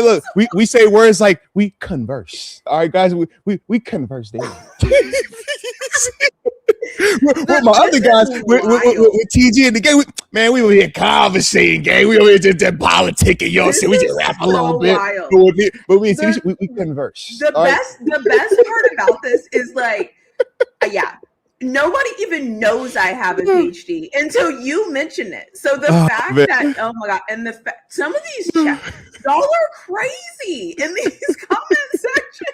look, we say words like we converse. All right, guys, we converse daily. with my other guys, with TG and the gang, we were here conversating, gang. We were here just politicking, so we just rap a little bit. But we converse. The best part about this is like, nobody even knows I have a PhD until you mention it. So the fact that, oh my God, and some of these chats, y'all are crazy in these comment sections.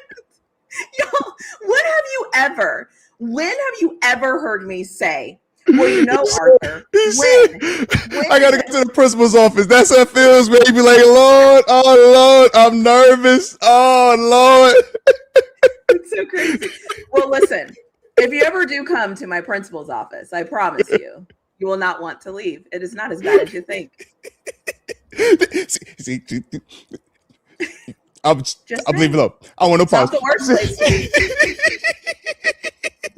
Y'all, when have you ever heard me say, well, Arthur, I gotta go to the principal's office. That's how it feels, man. You be like, Lord, I'm nervous. Oh, Lord. It's so crazy. Well, listen, if you ever do come to my principal's office, I promise you will not want to leave. It is not as bad as you think. I'll leave it up. I want no pause. Not the worst place to be.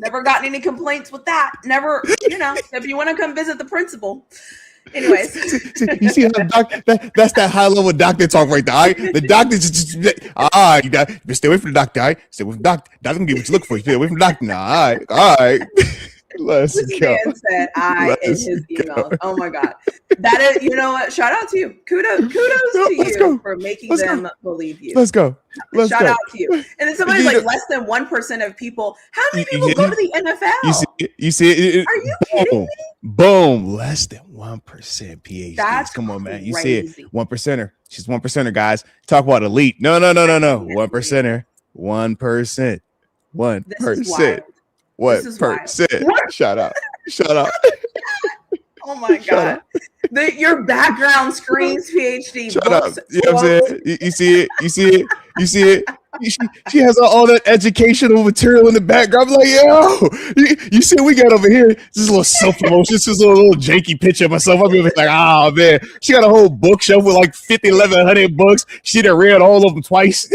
Never gotten any complaints with that. Never, if you want to come visit the principal. Anyways. You see how that's that high level doctor talk right there. All right? The doctor just you got stay away from the doctor. All right? Stay away from the doctor. Doctor gonna get what you look for. Stay away from the doctor now. All right. Let's go. Man said in his emails. Oh my God. That is, you know what? Shout out to you. Kudos to you for making them believe you. Let's go. Shout out to you. And then somebody's like, less than 1% of people. How many people go to the NFL? You see it? Are you kidding me? Boom. Less than 1% PhDs. That's Come on, man. You crazy. see it. 1%er. She's 1%er, guys. Talk about elite. No. 1%er. 1%. 1%. 1%. Shout out. Oh my God. Your background screams PhD. Shut up. You know what I'm saying? You see it? she has all that educational material in the background. I'm like, yo, you see what we got over here? This little self-promotion, this is a little janky picture of myself. I'm over here like, oh man. She got a whole bookshelf with like 50, 1,100 books. She done read all of them twice.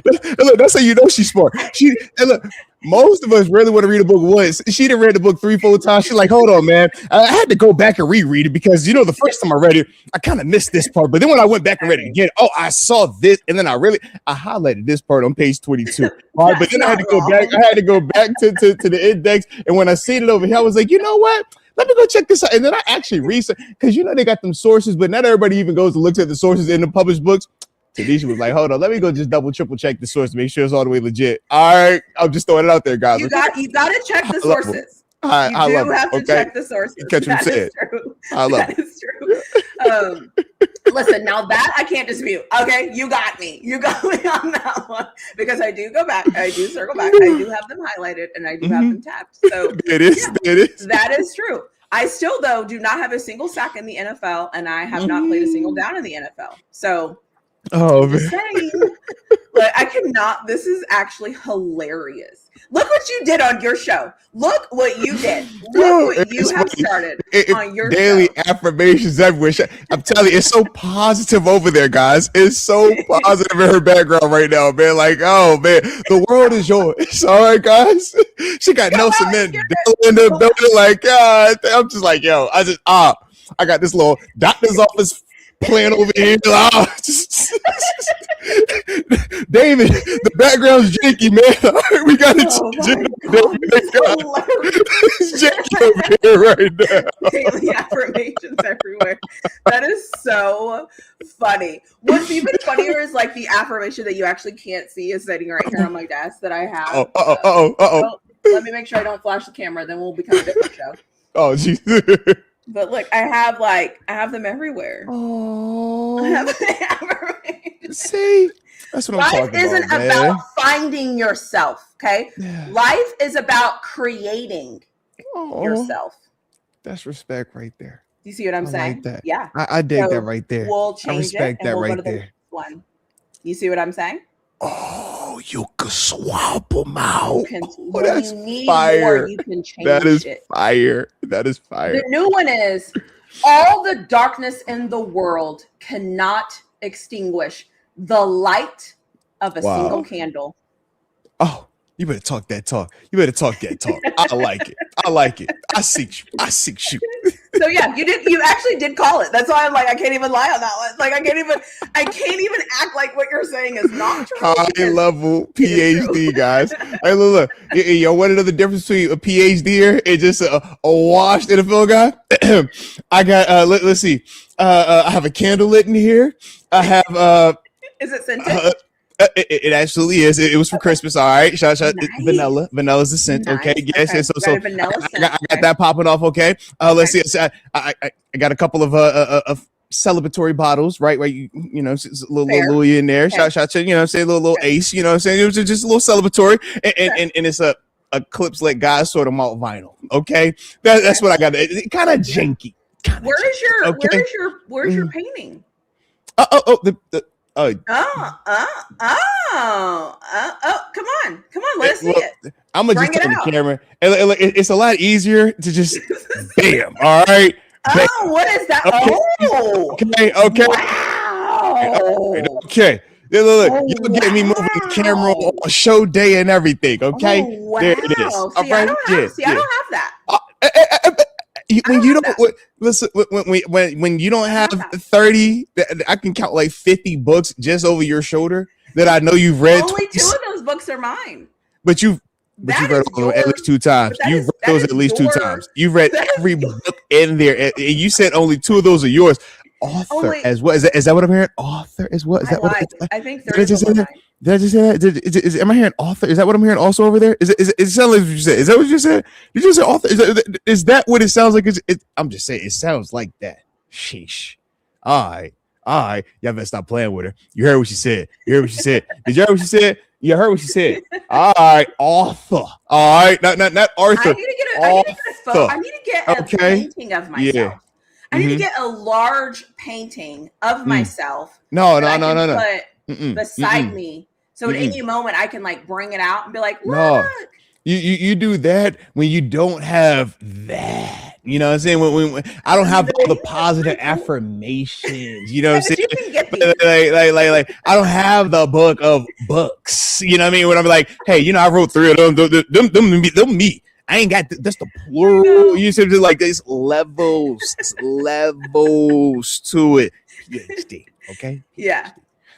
Look, that's how you know she's smart. And look, most of us really want to read a book once. She done read the book 3-4 times. She's like, hold on, man. I had to go back and reread it because the first time I read it, I kind of missed this part. But then when I went back and read it again, I saw this, and then I highlighted this part on page 22. All right, but then I had to go back. I had to go back to the index, and when I seen it over here, I was like, you know what? Let me go check this out. And then I actually researched because they got them sources, but not everybody even goes and looks at the sources in the published books. TaNeisha was like, hold on, let me go just double, triple check the source to make sure it's all the way legit. All right, I'm just throwing it out there, guys. You got to check the sources. I do have to check the sources. That is true. That is true. Listen, now that I can't dispute. Okay, you got me. You got me on that one because I do go back. I do circle back. I do have them highlighted and I do have them tapped. So it is. That is true. I still, though, do not have a single sack in the NFL, and I have not played a single down in the NFL. So. Oh, man. Saying, but I cannot. This is actually hilarious. Look what you did on your show. Look what you did. Look what you have started on your daily show. Affirmations everywhere. I'm telling you, it's so positive over there, guys. It's so positive in her background right now, man. Like, oh man, the world is yours. All right, guys. She got Nelson Mandela in the building. Like, God, I'm just like, yo, I got this little doctor's office playing over here. David, the background's janky, man. We got to change it. It's janky over here right now. Daily affirmations everywhere. That is so funny. What's even funnier is like the affirmation that you actually can't see is sitting right here on my desk that I have. Let me make sure I don't flash the camera, then we'll become a different show. Oh, geez. But look, I have them everywhere. Oh, I have them see, that's what I'm talking about. Life isn't about finding yourself, okay? Yeah. Life is about creating yourself. That's respect right there. Do you see what I'm saying? Like that. Yeah, I dig that right there. We'll change I respect that right there. One. You see what I'm saying? Oh, you can swap them out. That's fire. More, you can change that is fire. That is fire. The new one is all the darkness in the world cannot extinguish the light of a single candle. Oh, you better talk that talk. You better talk that talk. I like it. I like it. I seek you. So yeah, you actually did call it. That's why I'm like, I can't even lie on that one. Like I can't even act like what you're saying is not true. High level PhD, guys. Hey, look. Yo, what another difference between a PhD and just a washed NFL guy? I got let's see. I have a candle lit in here. I have is it scented? It absolutely is. It was for Christmas. All right. Shout nice. Vanilla. Vanilla's the scent. Nice. Okay. Yes. Okay. So I got that popping off. Okay. Let's see. I got a couple of celebratory bottles, right? Where you know, it's a little Louis in there. Okay. Shout to say a little Ace. You know what I'm saying? It was just a little celebratory, and it's a Clips Let God sort of malt vinyl. Okay. That's what I got. Kind of janky. Where's your painting? Oh, come on, let us see it. I'm gonna just turn the camera. It's a lot easier to just bam. All right. Bam. Oh, what is that? Okay. Oh, okay. Wow. Okay. Look, you'll get me moving the camera on show day and everything. Okay. Oh, wow. There it is. All right. I don't have that. When you don't listen, when you don't have 30, I can count like 50 books just over your shoulder that I know you've read. Only 2 of those books are mine. But you've read them at least 2 times. You've read those at least 2 times. You've read every book in there, and you said only 2 of those are yours. Author as well. Is that what I'm hearing? Author as well. Is that what I think 30 is Did I just say that? Am I hearing author? Is that what I'm hearing also over there? Is it sound like what you said? Is that what you said? You just said author. Is that what it sounds like? I'm just saying it sounds like that. Sheesh. All right. Y'all better stop playing with her. You heard what she said. Did you hear what she said? You heard what she said. All right, author. All right, not Arthur. I need to get a painting of myself. I need to get a large painting of myself. No. Put beside me, so at any moment I can like bring it out and be like, look. No. You do that when you don't have that. You know what I'm saying? When I don't have all the positive affirmations. You know what I'm saying? You can get these. Like I don't have the book of books. You know what I mean? When I'm like, hey, you know, I wrote 3 of them me. I ain't got that's the plural. You said like there's levels to it. PhD, okay? Yeah.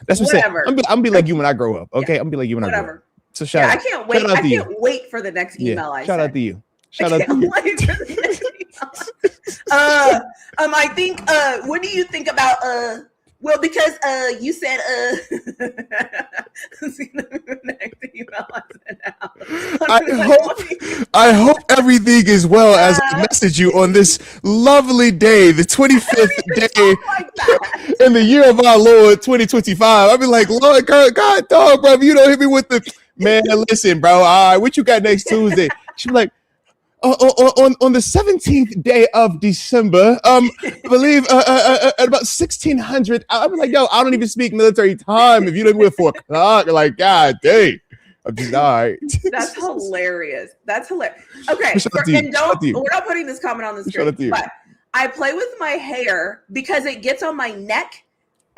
That's what I'm saying. I'm gonna be like you when I grow up. Okay, I'm gonna be like you when I grow up. So shout out. I can't wait. I can't wait for the next email. Shout out to you. Shout out to you. I think. What do you think about? Well, because you said I hope everything is well as I message you on this lovely day, the 25th day in the year of our Lord 2025. I'll be like, Lord God, dog, bro, you don't hit me with the man. Listen, bro. All right, what you got next Tuesday? She'll be like, on the 17th day of December, I believe at about 1600. I'm like, yo, I don't even speak military time. If you don't wait 4 o'clock, like, God dang, I'm just all right. That's hilarious. That's hilarious. Okay, and we're not putting this comment on the screen, but I play with my hair because it gets on my neck,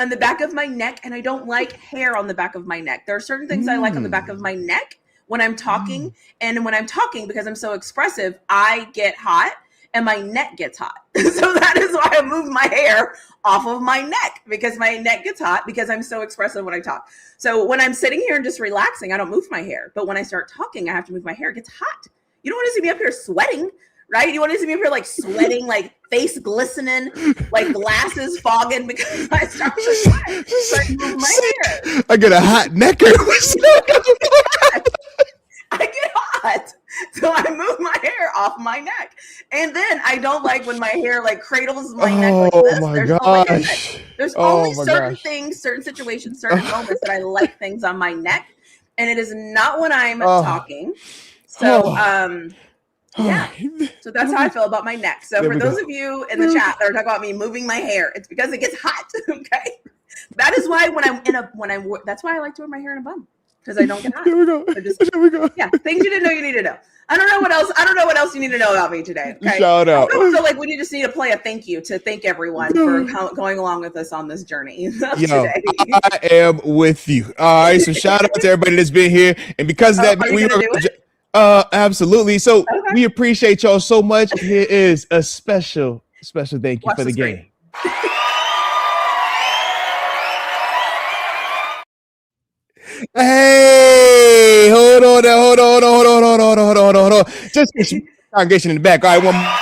on the back of my neck, and I don't like hair on the back of my neck. There are certain things I like on the back of my neck when I'm talking, and when I'm talking, because I'm so expressive, I get hot and my neck gets hot. So that is why I moved my hair off of my neck, because my neck gets hot because I'm so expressive when I talk. So when I'm sitting here and just relaxing, I don't move my hair. But when I start talking, I have to move my hair. It gets hot. You don't want to see me up here sweating, right? You want to see me up here like sweating, like face glistening, like glasses fogging because I start to sweat. So I move my hair. I get a hot necker. I get hot. So I move my hair off my neck. And then I don't like when my hair like cradles my neck like this. There's only certain things, certain situations, certain moments that I like things on my neck. And it is not when I'm talking. So yeah. So that's how I feel about my neck. So for those of you in the chat that are talking about me moving my hair, it's because it gets hot. Okay. That is why that's why I like to wear my hair in a bun. Because I don't get hot. Here we go. Yeah, things you didn't know you need to know. I don't know what else you need to know about me today. Okay? Shout out. I feel like we just need to play a thank you to thank everyone for going along with us on this journey. Today. I am with you. All right, so shout out to everybody that's been here, and because of that, absolutely. So we appreciate y'all so much. Here is a special thank you for the game. Hey, hold on. Just get some congregation in the back. All right,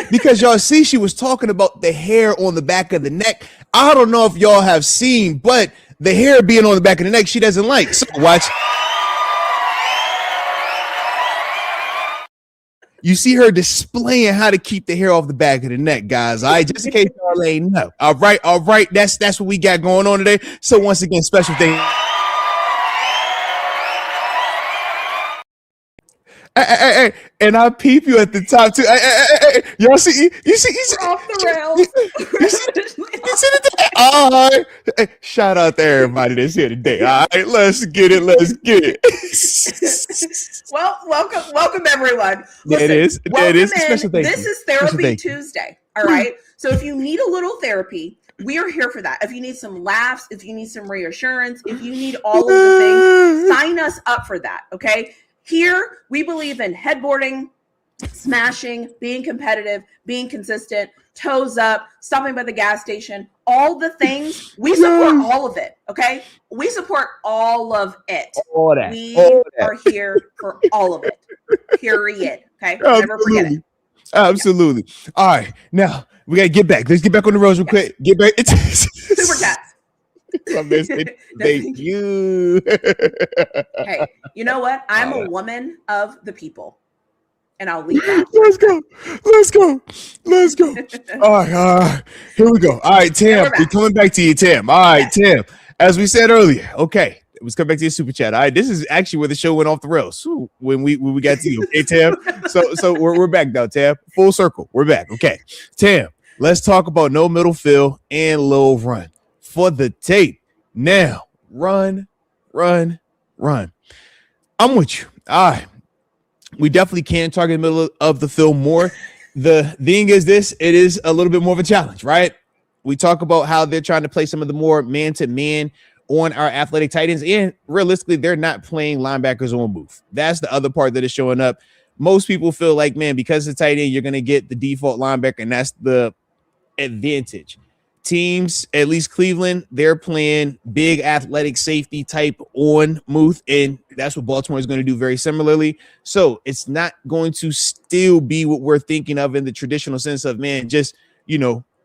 because y'all see, she was talking about the hair on the back of the neck. I don't know if y'all have seen, but the hair being on the back of the neck, she doesn't like. So watch. You see her displaying how to keep the hair off the back of the neck, guys. All right, just in case y'all ain't know. All right. That's what we got going on today. So once again, special thing. Hey, and I peep you at the top too. Hey, y'all see? You see? Off the rails. You see the all right. Hey, shout out to everybody that's here today. All right, let's get it. Well, welcome everyone. Listen, it is. Special thank you. This is Therapy Tuesday. All right. So if you need a little therapy, we are here for that. If you need some laughs, if you need some reassurance, if you need all of the things, sign us up for that. Okay. Here, we believe in headboarding, smashing, being competitive, being consistent, toes up, stopping by the gas station, all the things. We support all of it, okay? We support all of it. All that. We are here for all of it, period, okay? Never forget it. Absolutely. All right, now, we got to get back. Let's get back on the road real quick. Get back. Super cats. Thank you. Hey, you know what? I'm a woman of the people, and I'll leave that. Let's go. All right, here we go. All right, Tim, we're coming back to you, Tim. All right, Tim. As we said earlier, okay, Let's come back to your super chat. All right, this is actually where the show went off the rails when we got to you. Okay, Tam. So we're back now, Tam. Full circle. We're back. Okay, Tam. Let's talk about no middle field and low run for the tape. Now, run. I'm with you. All right. We definitely can target the middle of the field more. The thing is this, it is a little bit more of a challenge, right? We talk about how they're trying to play some of the more man-to-man on our athletic tight ends, and realistically, they're not playing linebackers on move. That's the other part that is showing up. Most people feel like, man, because it's tight end, you're going to get the default linebacker, and that's the advantage. Teams, at least Cleveland, they're playing big athletic safety type on Muth, and that's what Baltimore is going to do very similarly. So it's not going to still be what we're thinking of in the traditional sense of, man, just,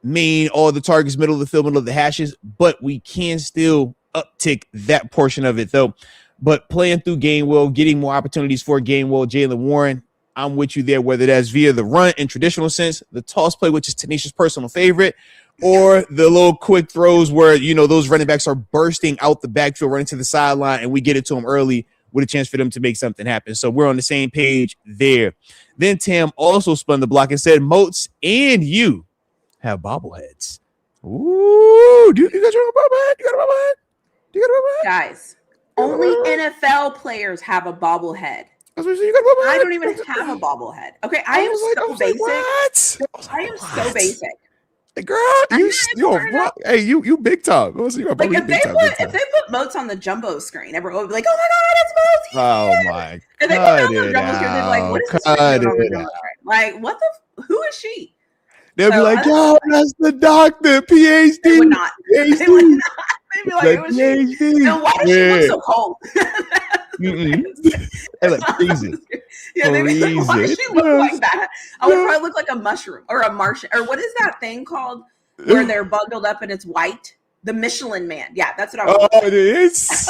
main all the targets, middle of the field, middle of the hashes, but we can still uptick that portion of it though. But playing through Gainwell, getting more opportunities for Gainwell, Jaylen Warren, I'm with you there, whether that's via the run in traditional sense, the toss play, which is TaNeisha's personal favorite, or the little quick throws where, those running backs are bursting out the backfield, running to the sideline, and we get it to them early with a chance for them to make something happen. So we're on the same page there. Then Tam also spun the block and said, Moats and you have bobbleheads. Ooh, do you got your own bobblehead? You got a bobblehead? Guys, only NFL players have a bobblehead. I don't even have a bobblehead. Okay, I am so basic. I am so basic. Hey, girl, you big time. Like if they put Moats on the jumbo screen, everyone would be like, "Oh my God, it's Moats!" Oh my! And they put it on the jumbo screen, they're like, "What is this doing on the jumbo screen? Like, what the? Who is she?" They'll be like, "Yo, that's the doctor, PhD." They would not. They would not. They'd be like, "It was she." And why does she look so cold? They look crazy. Yeah, they'd be like, why does she look like that? I would probably look like a mushroom or a Martian. Or what is that thing called where they're bundled up and it's white? The Michelin Man. Yeah, that's what I was. Oh, it is.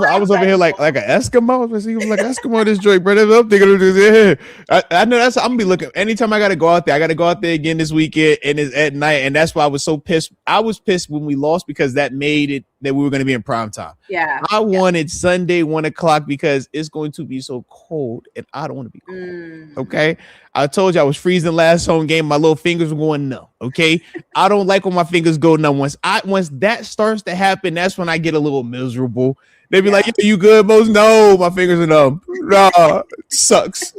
I was over here like an Eskimo. I was like Eskimo. This joint, bro. I'm thinking of this. I know that's. I'm gonna be looking. Anytime I gotta go out there, I gotta go out there again this weekend, and it's at night, and that's why I was so pissed. I was pissed when we lost because that made it that we were gonna be in prime time. Yeah. I wanted Sunday 1:00 because it's going to be so cold, and I don't want to be cold. Okay. I told you I was freezing last home game. My little fingers were going numb. Okay. I don't like when my fingers go numb. Once that starts to happen, that's when I get a little miserable. They be like, "You good, Mose?" No, my fingers are numb. Nah, it sucks.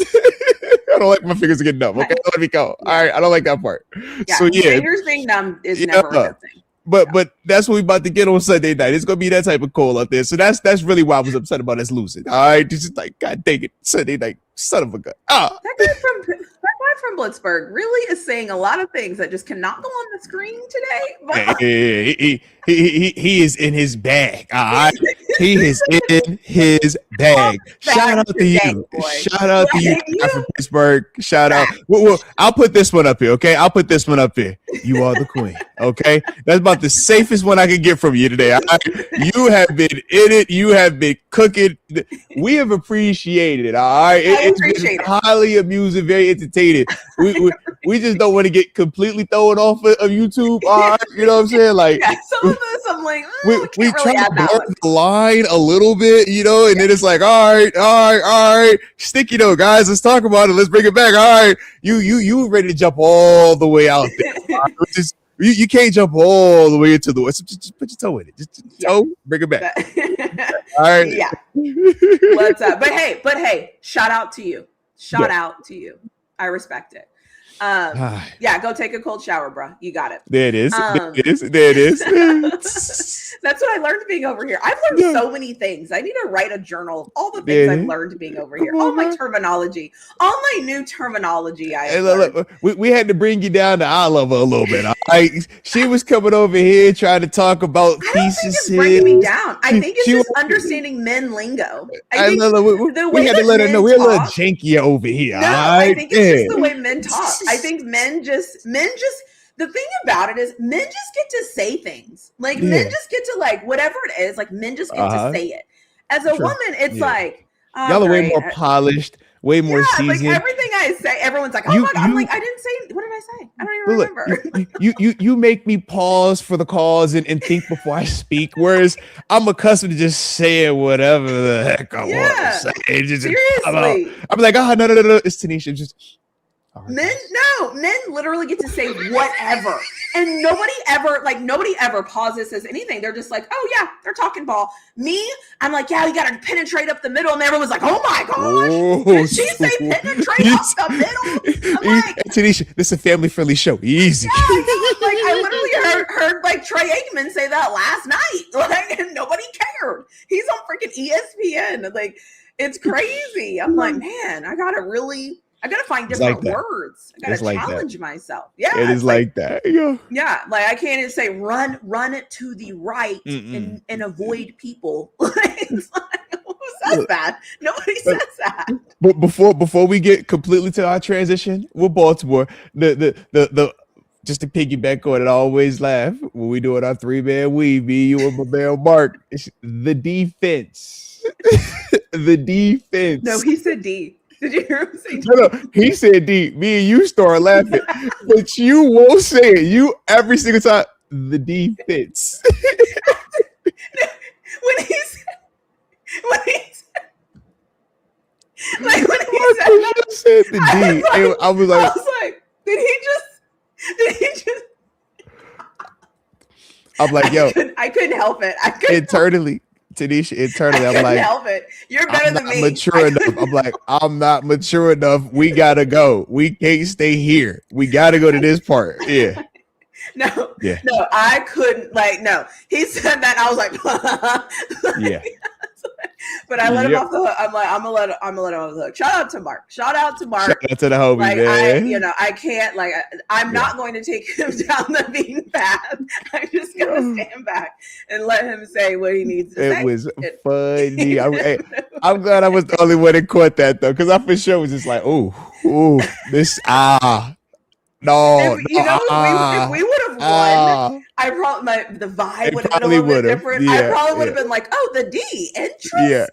I don't like my fingers to get numb. Okay, let me go. All right, I don't like that part. Yeah, so fingers being numb is never a good thing. But that's what we about to get on Sunday night. It's gonna be that type of cold up there. So that's really why I was upset about us losing. All right, just like, God dang it, Sunday night, son of a gun. That guy from Blitzburg really is saying a lot of things that just cannot go on the screen today. But he is in his bag. All right, he is in his bag. Shout out to you. Shout out to you from Pittsburgh. Shout out. Well, I'll put this one up here. Okay, I'll put this one up here. You are the queen. Okay, that's about the safest one I can get from you today. You have been in it. You have been cooking. We have appreciated it. All right, it's been highly amusing, very entertaining. We just don't want to get completely thrown off of YouTube. All right, you know what I'm saying? Like, some of this, I'm like, we try to blur the line a little bit, and then it's like, all right, sticky though, guys. Let's talk about it. Let's bring it back. All right, you ready to jump all the way out there? Just you can't jump all the way into the west. Just put your toe in it. Just toe, bring it back. All right. Yeah. What's up? But hey, shout out to you. Shout out to you. I respect it. Yeah, go take a cold shower, bro. You got it. There it is. There it is. That's what I learned being over here. I've learned so many things. I need to write a journal of all the things I've learned being over here. All my terminology, all my new terminology. Look, we had to bring you down to our level a little bit. She was coming over here trying to talk about theses. I don't think it's bringing me down. I think it's just understanding men lingo. We had to let her know we're a little janky over here. No, I think it's just the way men talk. I think men just the thing about it is men just get to say things. Like men just get to like whatever it is, like men just get to say it. As a woman, it's like y'all are way more polished, way more seasoned. Like everything I I say, everyone's like, "Oh my God!" I'm like, I didn't say. What did I say? I don't even remember. You make me pause for the cause and think before I speak. Whereas I'm accustomed to just saying whatever the heck I want to say. Seriously. I'm like, no, it's TaNeisha. Just men literally get to say whatever, and nobody ever pauses, says anything. They're just like, oh yeah, they're talking ball. Me, I'm like, yeah, we gotta penetrate up the middle, and everyone's like, oh my gosh, did she say penetrate up the middle? I'm like, TaNeisha, this is a family-friendly show. Easy. Yeah, I literally heard like Trey Aikman say that last night, and nobody cared. He's on freaking ESPN. Like, it's crazy. I'm like, man, I gotta find different words. I gotta challenge myself. Yeah, it is like that. Yeah, like I can't even say run it to the right and avoid people. It's like, who says that? Nobody says that. But before we get completely to our transition with Baltimore, the just to piggyback on it, I always laugh when we do it our 3-man weave, me, you, and my man Mark. It's the defense. The defense. No, he said D. Did you hear him say D? No, he said D. Me and you start laughing, but you won't say it. You every single time. The defense. when he said the D, I was like, did he just? I'm like, yo, I couldn't help it. Internally, I'm like, help it. You're better than me. Mature enough. I'm like, I'm not mature enough. We gotta go. We can't stay here. We gotta go to this part. Yeah. No, I couldn't. Like, no, he said that. I was like, yeah. But I let him off the hook. I'm like, I'm gonna let him off the hook. Shout out to Mark. Shout out to the homie, like, man. I can't. Like, I'm not going to take him down the beaten path. I'm just gonna stand back and let him say what he needs to say. It was funny. I'm glad I was the only one that caught that though, because I for sure was just like, oh, this No, if we would have won, I probably the vibe would have been a little bit different. Yeah, I probably would have been like, "Oh, the D, interesting." Yeah.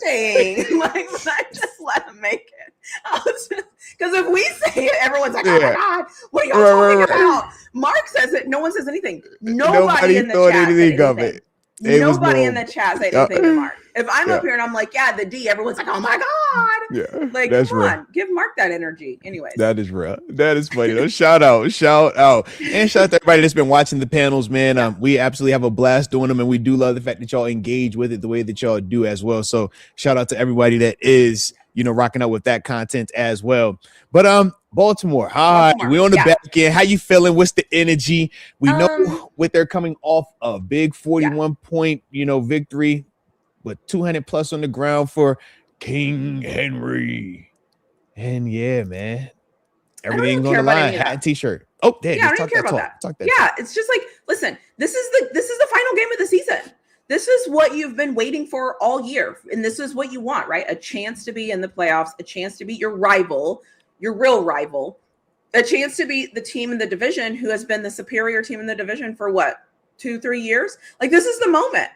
Like, I just let him make it. Because if we say it, everyone's like, "Oh my God, what are y'all talking about?" Mark says it. No one says anything. Nobody in the chat said anything. Nobody in the chat said anything to Mark. If I'm up here and I'm like, yeah, the D, everyone's like, oh my God. Yeah. Like, come on, give Mark that energy. Anyways. That is real. That is funny. Though. Shout out. And shout out to everybody that's been watching the panels, man. We absolutely have a blast doing them, and we do love the fact that y'all engage with it the way that y'all do as well. So shout out to everybody that is, rocking out with that content as well. But Baltimore, hi, we on the back end. How you feeling? What's the energy? We know what they're coming off a big 41 point, victory, with 200 plus on the ground for King Henry. And yeah, man, everything on the line. Hat and t-shirt. Oh, damn, I don't care about that. Yeah, it's just like, listen, this is the final game of the season. This is what you've been waiting for all year, and this is what you want, right? A chance to be in the playoffs, a chance to beat your rival, your real rival, a chance to beat the team in the division who has been the superior team in the division for what, 2-3 years? Like, this is the moment.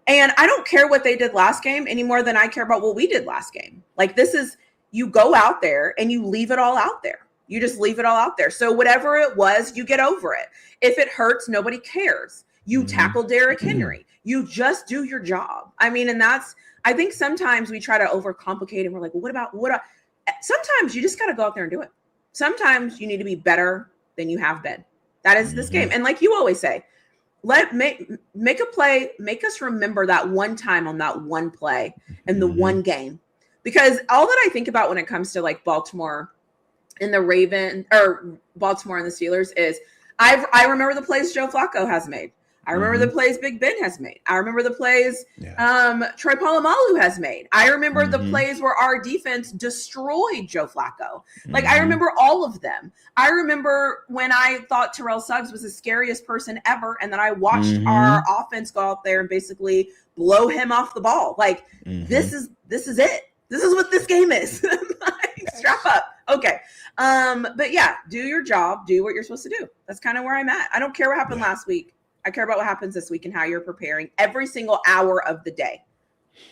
And I don't care what they did last game any more than I care about what we did last game. Like, this is, you go out there and you leave it all out there. You just leave it all out there. So whatever it was, you get over it. If it hurts, nobody cares. You tackle Derrick Henry. You just do your job. I mean, and I think sometimes we try to overcomplicate and we're like, well, sometimes you just got to go out there and do it. Sometimes you need to be better than you have been. That is this game. And like you always say, make a play, make us remember that one time on that one play and the one game. Because all that I think about when it comes to like Baltimore and the Baltimore and the Steelers is I remember the plays Joe Flacco has made. I remember the plays Big Ben has made. I remember the plays Troy Polamalu has made. I remember the plays where our defense destroyed Joe Flacco. Like, I remember all of them. I remember when I thought Terrell Suggs was the scariest person ever, and then I watched our offense go out there and basically blow him off the ball. Like, this is it. This is what this game is. Like, strap up. Okay. But yeah, do your job. Do what you're supposed to do. That's kind of where I'm at. I don't care what happened last week. I care about what happens this week and how you're preparing every single hour of the day.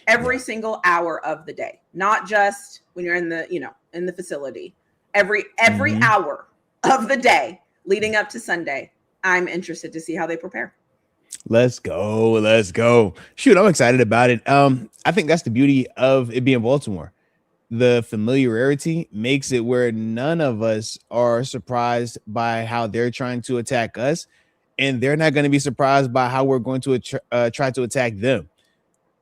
Every single hour of the day. Not just when you're in the, in the facility. Every hour of the day leading up to Sunday, I'm interested to see how they prepare. Let's go. Let's go. Shoot, I'm excited about it. I think that's the beauty of it being Baltimore. The familiarity makes it where none of us are surprised by how they're trying to attack us, and they're not going to be surprised by how we're going to try to attack them.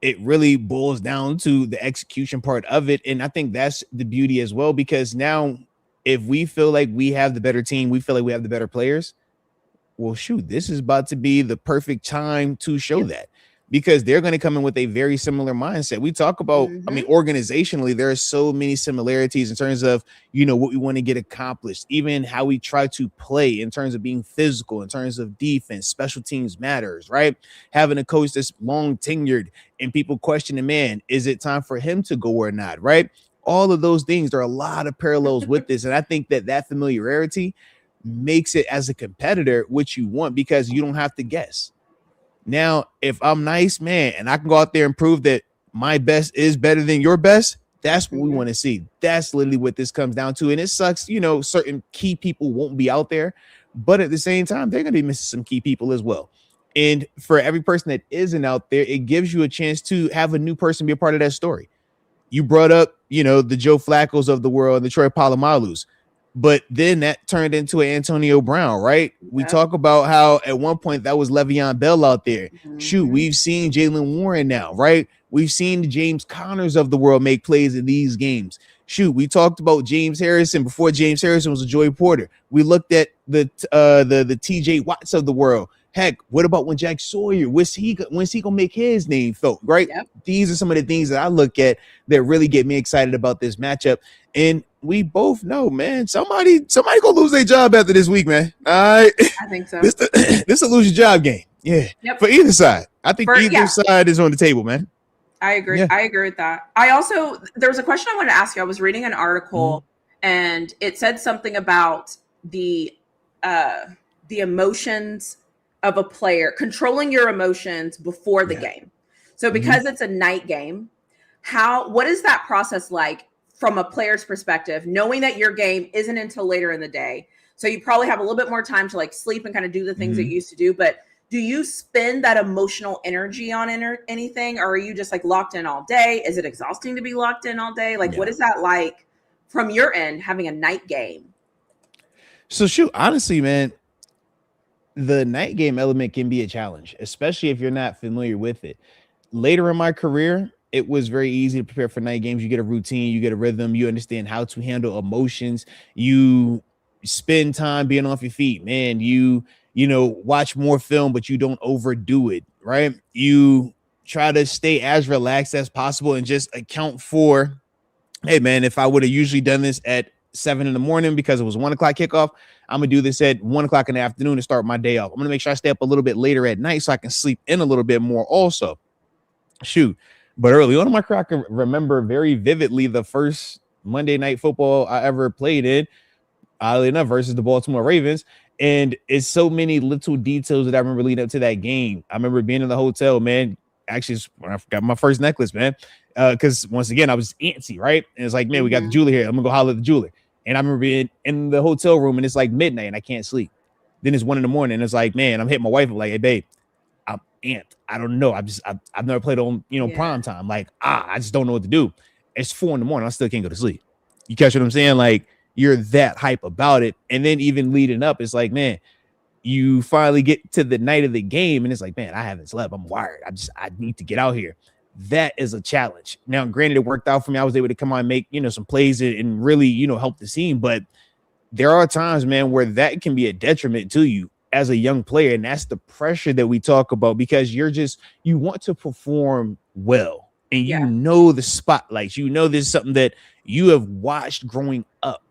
It really boils down to the execution part of it, and I think that's the beauty as well, because now if we feel like we have the better team, we feel like we have the better players, well, shoot, this is about to be the perfect time to show that, because they're going to come in with a very similar mindset. We talk about, I mean, organizationally, there are so many similarities in terms of, what we want to get accomplished, even how we try to play in terms of being physical, in terms of defense, special teams matters, right? Having a coach that's long tenured and people questioning, man, is it time for him to go or not, right? All of those things, there are a lot of parallels with this. And I think that familiarity makes it, as a competitor, what you want, because you don't have to guess. Now, if I'm nice, man, and I can go out there and prove that my best is better than your best, that's what we want to see. That's literally what this comes down to. And it sucks, certain key people won't be out there, but at the same time, they're going to be missing some key people as well. And for every person that isn't out there, it gives you a chance to have a new person be a part of that story. You brought up, the Joe Flaccos of the world, the Troy Palomalus. But then that turned into an Antonio Brown, right? Yeah. We talk about how at one point that was Le'Veon Bell out there. Shoot, we've seen Jaylen Warren now, right? We've seen the James Connors of the world make plays in these games. Shoot, we talked about James Harrison before James Harrison was a Joey Porter. We looked at the TJ Watts of the world. Heck, what about when Jack Sawyer? When's he gonna make his name felt, right? Yep. These are some of the things that I look at that really get me excited about this matchup. And we both know, man, somebody gonna lose their job after this week, man. All right, I think so. This a lose your job game, yeah. Yep. For either side, I think either side is on the table, man. I agree. Yeah. I agree with that. There was a question I wanted to ask you. I was reading an article, and it said something about the emotions of a player, controlling your emotions before the game. So because it's a night game, what is that process like from a player's perspective, knowing that your game isn't until later in the day? So you probably have a little bit more time to like sleep and kind of do the things that you used to do. But do you spend that emotional energy on anything, or are you just like locked in all day? Is it exhausting to be locked in all day? Like, what is that like from your end, having a night game? So shoot, honestly, man, the night game element can be a challenge, especially if you're not familiar with it. Later in my career, it was very easy to prepare for night games. You get a routine, you get a rhythm, you understand how to handle emotions. You spend time being off your feet, man. You watch more film, but you don't overdo it, right? You try to stay as relaxed as possible and just account for, hey, man, if I would have usually done this at 7 a.m. because it was 1 o'clock kickoff, I'm gonna do this at 1 o'clock in the afternoon to start my day off. I'm gonna make sure I stay up a little bit later at night so I can sleep in a little bit more also. Shoot. But early on in my career, I can remember very vividly the first Monday Night Football I ever played in, oddly enough, versus the Baltimore Ravens. And it's so many little details that I remember leading up to that game. I remember being in the hotel, man. Actually, when I got my first necklace, man. Because once again, I was antsy, right? And it's like, man, we got the jeweler here. I'm gonna go holler at the jeweler. And I remember being in the hotel room, and it's like midnight, and I can't sleep. Then it's 1 a.m, and it's like, man, I'm hitting my wife. I'm like, hey, babe, I'm amped. I don't know. I've never played on prime time. Like, I just don't know what to do. It's 4 a.m. I still can't go to sleep. You catch what I'm saying? Like, you're that hype about it. And then even leading up, it's like, man, you finally get to the night of the game, and it's like, man, I haven't slept. I'm wired. I need to get out here. That is a challenge. Now, granted, it worked out for me. I was able to come on and make, some plays and really, help the team. But there are times, man, where that can be a detriment to you as a young player. And that's the pressure that we talk about, because you want to perform well. And the spotlights, this is something that you have watched growing up.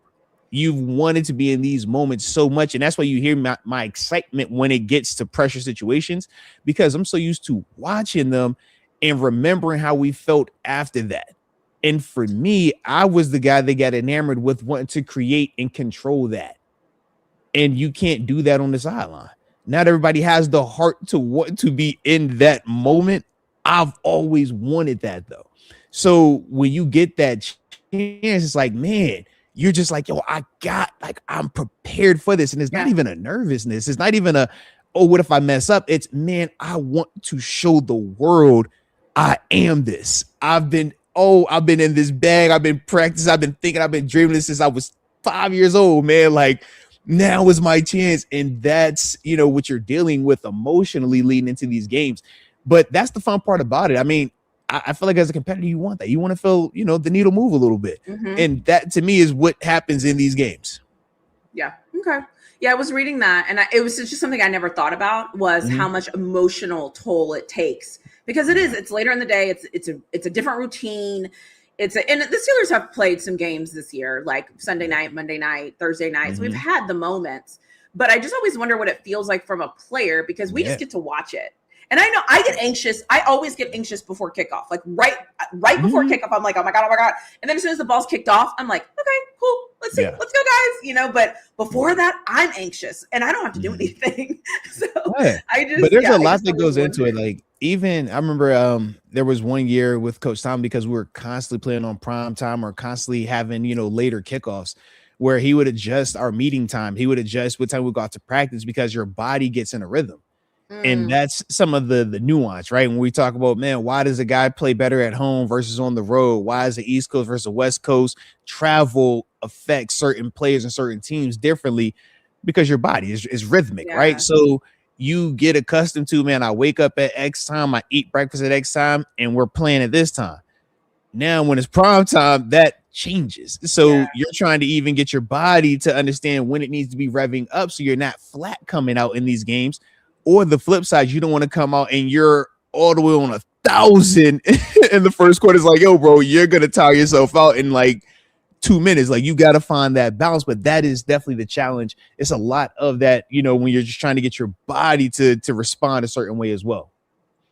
You've wanted to be in these moments so much. And that's why you hear my excitement when it gets to pressure situations, because I'm so used to watching them and remembering how we felt after that. And for me, I was the guy that got enamored with wanting to create and control that. And you can't do that on the sideline. Not everybody has the heart to want to be in that moment. I've always wanted that, though. So when you get that chance, it's like, man, you're just like, yo, I'm prepared for this. And it's not even a nervousness. It's not even a, oh, what if I mess up? It's, man, I want to show the world I am this. I've been in this bag. I've been practicing. I've been thinking, I've been dreaming this since I was 5 years old, man. Like, now is my chance. And that's, what you're dealing with emotionally leading into these games. But that's the fun part about it. I mean, I feel like as a competitor, you want that. You want to feel, the needle move a little bit. And that to me is what happens in these games. Yeah. Okay. Yeah, I was reading that, and it was just something I never thought about was how much emotional toll it takes, because it's later in the day. It's a different routine. And the Steelers have played some games this year, like Sunday night, Monday night, Thursday night. So we've had the moments, but I just always wonder what it feels like from a player, because we just get to watch it. And I know I get anxious. I always get anxious before kickoff. Like right before kickoff, I'm like, oh my God. And then as soon as the ball's kicked off, I'm like, okay, cool. Let's see. Let's go, guys. But before that, I'm anxious and I don't have to do anything. So but there's a lot that goes into it. Like, even I remember there was one year with Coach Tom, because we were constantly playing on prime time or constantly having, later kickoffs, where he would adjust our meeting time. He would adjust what time we got to practice, because your body gets in a rhythm. And that's some of the nuance, right? When we talk about, man, why does a guy play better at home versus on the road? Why is the East Coast versus the West Coast travel affects certain players and certain teams differently? Because your body is rhythmic, right? So you get accustomed to, man, I wake up at X time, I eat breakfast at X time, and we're playing at this time. Now, when it's prime time, that changes. So you're trying to even get your body to understand when it needs to be revving up, so you're not flat coming out in these games. Or the flip side, you don't want to come out and you're all the way on 1,000 in the first quarter. It's like, yo, bro, you're going to tire yourself out in like 2 minutes. Like, you got to find that balance. But that is definitely the challenge. It's a lot of that, when you're just trying to get your body to respond a certain way as well.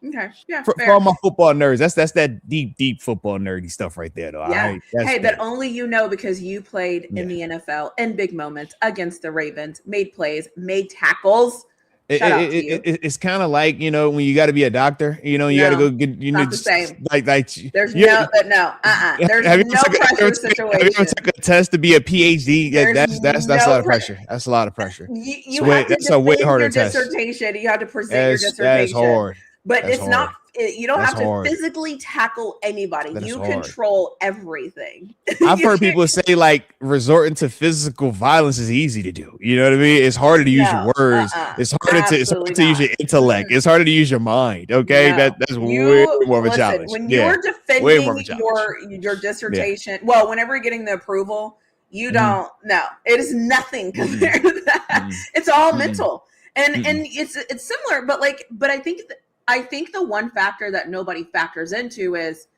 Okay. Yeah. For all my football nerds, that's that deep football nerdy stuff right there, though. Yeah. Hey, that only because you played in the NFL in big moments against the Ravens, made plays, made tackles. It's kind of like, when you got to be a doctor, you got to go get, not the same. Like there's There's no pressure situation. Have you ever took a test to be a PhD? Yeah, that's a lot of pressure. That's a lot of pressure. That's a way harder test. Dissertation. You have to present your dissertation. That's hard. But it's not. You don't have to physically tackle anybody. You control everything. I've heard people say, like, resorting to physical violence is easy to do. You know what I mean? It's harder to use your words. It's harder to use your intellect. It's harder to use your mind. Okay, that's way more of a challenge. When you're defending your dissertation, well, whenever you're getting the approval, you don't know. It is nothing compared to that. It's all mental, and it's similar, but I think the one factor that nobody factors into is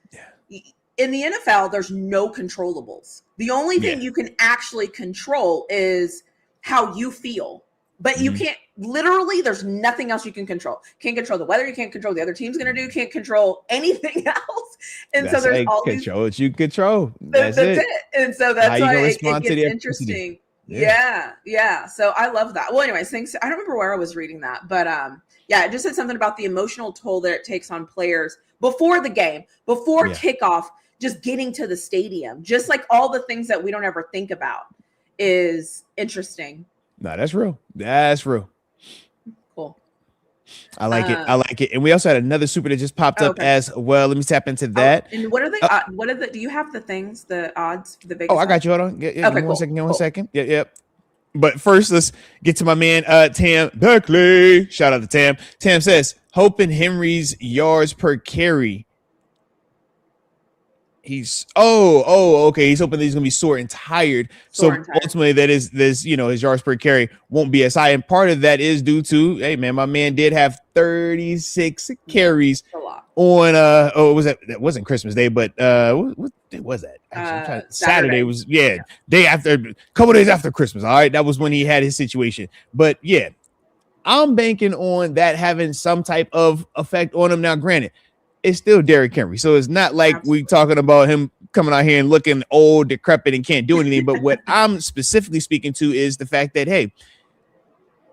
in the NFL, there's no controllables. The only thing you can actually control is how you feel, but you can't there's nothing else you can control. Can't control the weather. You can't control the other team's going to do. Can't control anything else. And so there's all control what you control. That's it. And so that's why it gets interesting. Yeah. So I love that. Well, anyways, thanks. I don't remember where I was reading that, but it just said something about the emotional toll that it takes on players before the game, before kickoff, just getting to the stadium, just like all the things that we don't ever think about is interesting. No, that's real. That's real. Cool. I like it. And we also had another super that just popped up as well. Let me tap into that. And what are the, do you have the things, the odds, the Vegas? I got you. Hold on. Give me 1 second. Yep. But first, let's get to my man, Tam Beckley. Shout out to Tam. Tam says, hoping Henry's yards per carry. He's okay. He's hoping that he's gonna be sore and tired. Ultimately, that is this, his yards per carry won't be as high. And part of that is due to, hey man, my man did have 36 carries on it was that wasn't Christmas Day, but what day was that? Actually, Saturday was day after, a couple days after Christmas. All right, that was when he had his situation. But yeah, I'm banking on that having some type of effect on him. Now, granted, it's still Derrick Henry, so it's not like we talking about him coming out here and looking old, decrepit, and can't do anything. But what I'm specifically speaking to is the fact that, hey,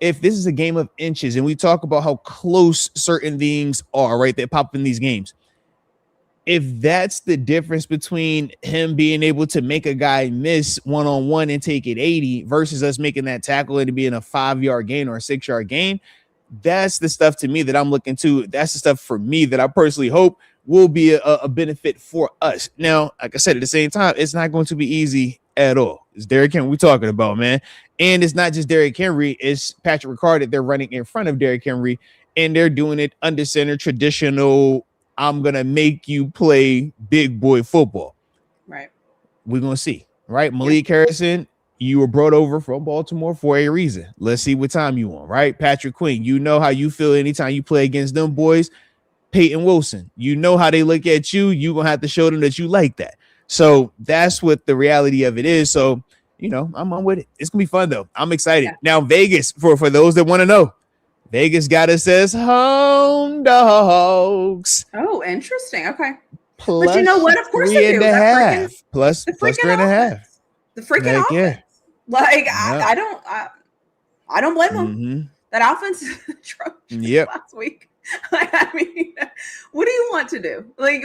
if this is a game of inches and we talk about how close certain things are, right, that pop in these games, if that's the difference between him being able to make a guy miss one-on-one and take it 80 versus us making that tackle and it being a 5-yard gain or a 6-yard gain, that's the stuff to me that I'm looking to. That's the stuff for me that I personally hope will be a benefit for us. Now, like I said, at the same time, it's not going to be easy at all. It's Derrick Henry we're talking about, man. And it's not just Derrick Henry, it's Patrick Ricard that they're running in front of Derrick Henry, and they're doing it under center, traditional, I'm going to make you play big boy football. Right. We're going to see, right? Malik Harrison, you were brought over from Baltimore for a reason. Let's see what time you on, right? Patrick Queen, you know how you feel anytime you play against them boys. Peyton Wilson, you know how they look at you. You're going to have to show them that you like that. So that's what the reality of it is. So, you know, I'm on with it. It's going to be fun, though. I'm excited. Yeah. Now, Vegas, for those that want to know, Vegas got us as home dogs. Oh, interesting. Okay. Plus but you know what? Of course they do. Plus 3.5. The freaking offense. Yeah. Like, yep. I don't blame them. Mm-hmm. That offense atrocious last week. Like, I mean, what do you want to do? Like,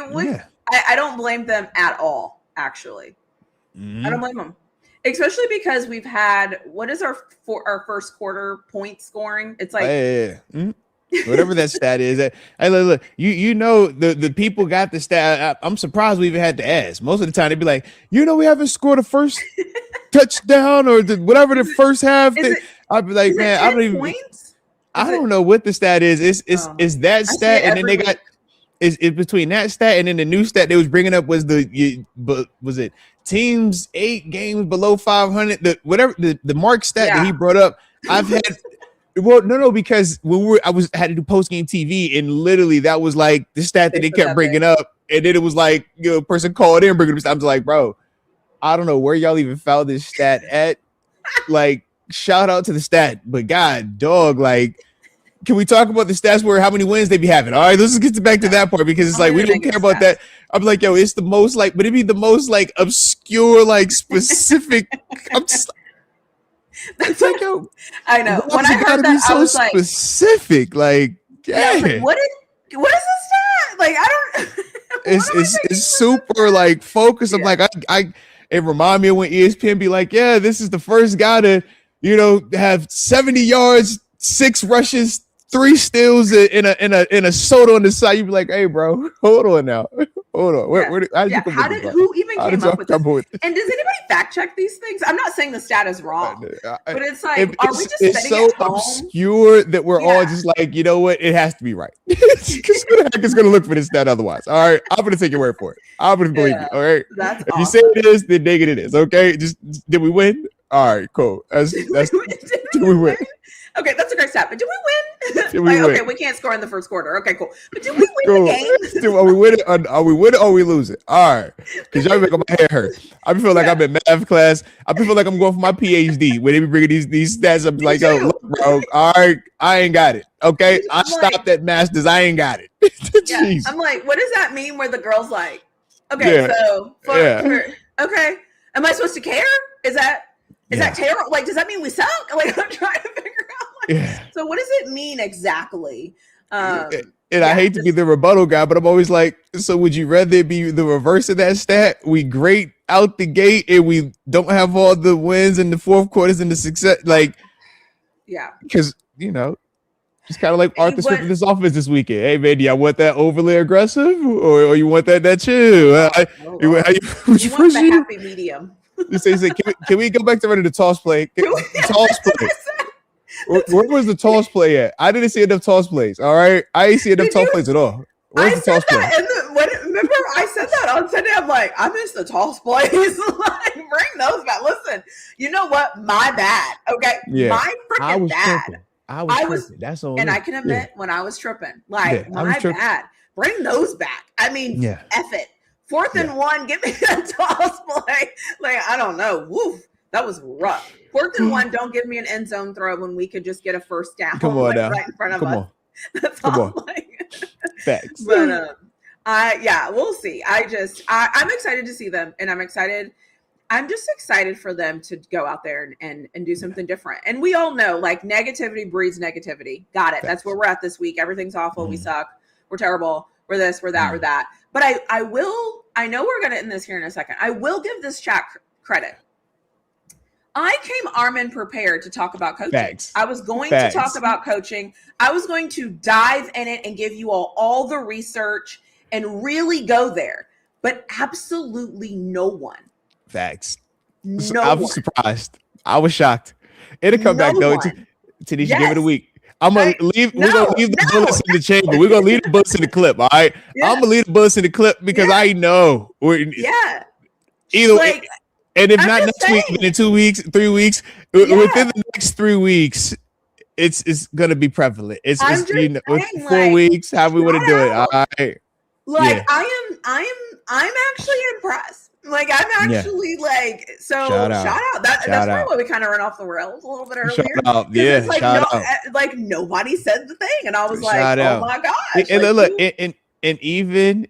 I don't blame them at all, actually. Mm-hmm. I don't blame them. Especially because we've had, what is our first quarter point scoring? It's like Mm-hmm. Whatever that stat is. Look, you know the people got the stat. I'm surprised we even had to ask. Most of the time they'd be like, we haven't scored a first touchdown or whatever the first half. I'd be like, man, I don't even. Points? I don't know what the stat is. It's that stat, and then they got it's between that stat and then the new stat they was bringing up was was it teams 8 games below 500? The mark stat that he brought up. I've had. Well, no, because when I had to do post game TV, and literally that was like the stat that they kept bringing up, and then it was like a person called in bringing up. I'm just like, bro, I don't know where y'all even found this stat at. Like, shout out to the stat, but God, dog, like, can we talk about the stats where how many wins they be having? All right, let's get back to that part because it's like we don't care about that. I'm like, yo, it's the most like, but it'd be the most like obscure, like specific. I'm just. It's like, yo, I know. When I heard that, so I was like, specific. Like, yeah. Like, what is this stat? Like, I don't. it's super like focused. I'm like, it remind me of when ESPN be like, yeah, this is the first guy to, have 70 yards, 6 rushes, 3 steals in a soda on the side. You be like, hey, bro, hold on now. Hold on. Who even came up with this? And does anybody fact check these things? I'm not saying the stat is wrong, but it's like, are we just it's so obscure that we're all just like, you know what? It has to be right. Who the heck is going to look for this stat otherwise? All right, I'm going to take your word for it. I'm going to believe you. All right. That's if you say it is, then dig it is. Okay. Just did we win? All right, cool. Did we win? Okay, that's a great stat. But did we win? Okay, we can't score in the first quarter. Okay, cool. But did we win the game? Are we winning? Are we winning? Or are we losing? All right, because y'all make my head hurt. I feel like I'm in math class. I feel like I'm going for my PhD. When they be bringing these stats, I'm like, yo, look, bro. All right, I ain't got it. Okay, I stopped at masters. I ain't got it. Yeah, I'm like, what does that mean? Where the girl's like, okay, so okay, am I supposed to care? Is that terrible? Like, does that mean we suck? Like, I'm trying to figure out. So what does it mean exactly? I hate to be the rebuttal guy, but I'm always like, so would you rather it be the reverse of that stat? We great out the gate and we don't have all the wins in the fourth quarters and the success. Like, because, it's kind of like Arthur Smith in this office this weekend. Hey, man, do y'all want that overly aggressive or you want that chill? You want the happy medium. You say, can we go back to running the toss play? Toss play. Where was the toss play at? I didn't see enough toss plays. All right, I ain't see enough toss plays at all. Where's the toss play? Remember, I said that on Sunday. I'm like, I missed the toss plays. Like, bring those back. Listen, you know what? My bad. Okay, my freaking bad. Tripping. I was tripping. That's all. And I can admit when I was tripping, like my bad. Bring those back. I mean, F it. 4th and 1, give me a toss play. Like, I don't know. Woof. That was rough. 4th and 1, don't give me an end zone throw when we could just get a first down. Come on now. Right in front of us. On. That's Come all. on. Facts. But we'll see. I'm excited to see them, and I'm just excited for them to go out there and do something different. And we all know, like, negativity breeds negativity. Got it. That's where we're at this week. Everything's awful. We suck. We're terrible. we're this, we're that, we're that. But I know we're going to end this here in a second. I will give this chat credit. I came arm prepared to talk about coaching. Facts. I was going to talk about coaching. I was going to dive in it and give you all the research and really go there. But absolutely no one. Facts. No I was surprised. I was shocked. It'll come back though. TaNeisha, give it a week. I'm gonna leave. We're gonna leave the bullets in the chamber. We're gonna leave the bullets in the clip. All right. I'm gonna leave the bullets in the clip because I know. Either way. And if not next week, then in 2 weeks, 3 weeks, within the next 3 weeks, it's gonna be prevalent. It's saying, 4 weeks, how we want to do it. All right. Like I'm actually impressed. Like I'm actually shout out. That's probably why we kind of ran off the rails a little bit earlier. Shout out. Yeah, shout out. Like nobody said the thing, and I was like, oh my gosh. And look, and even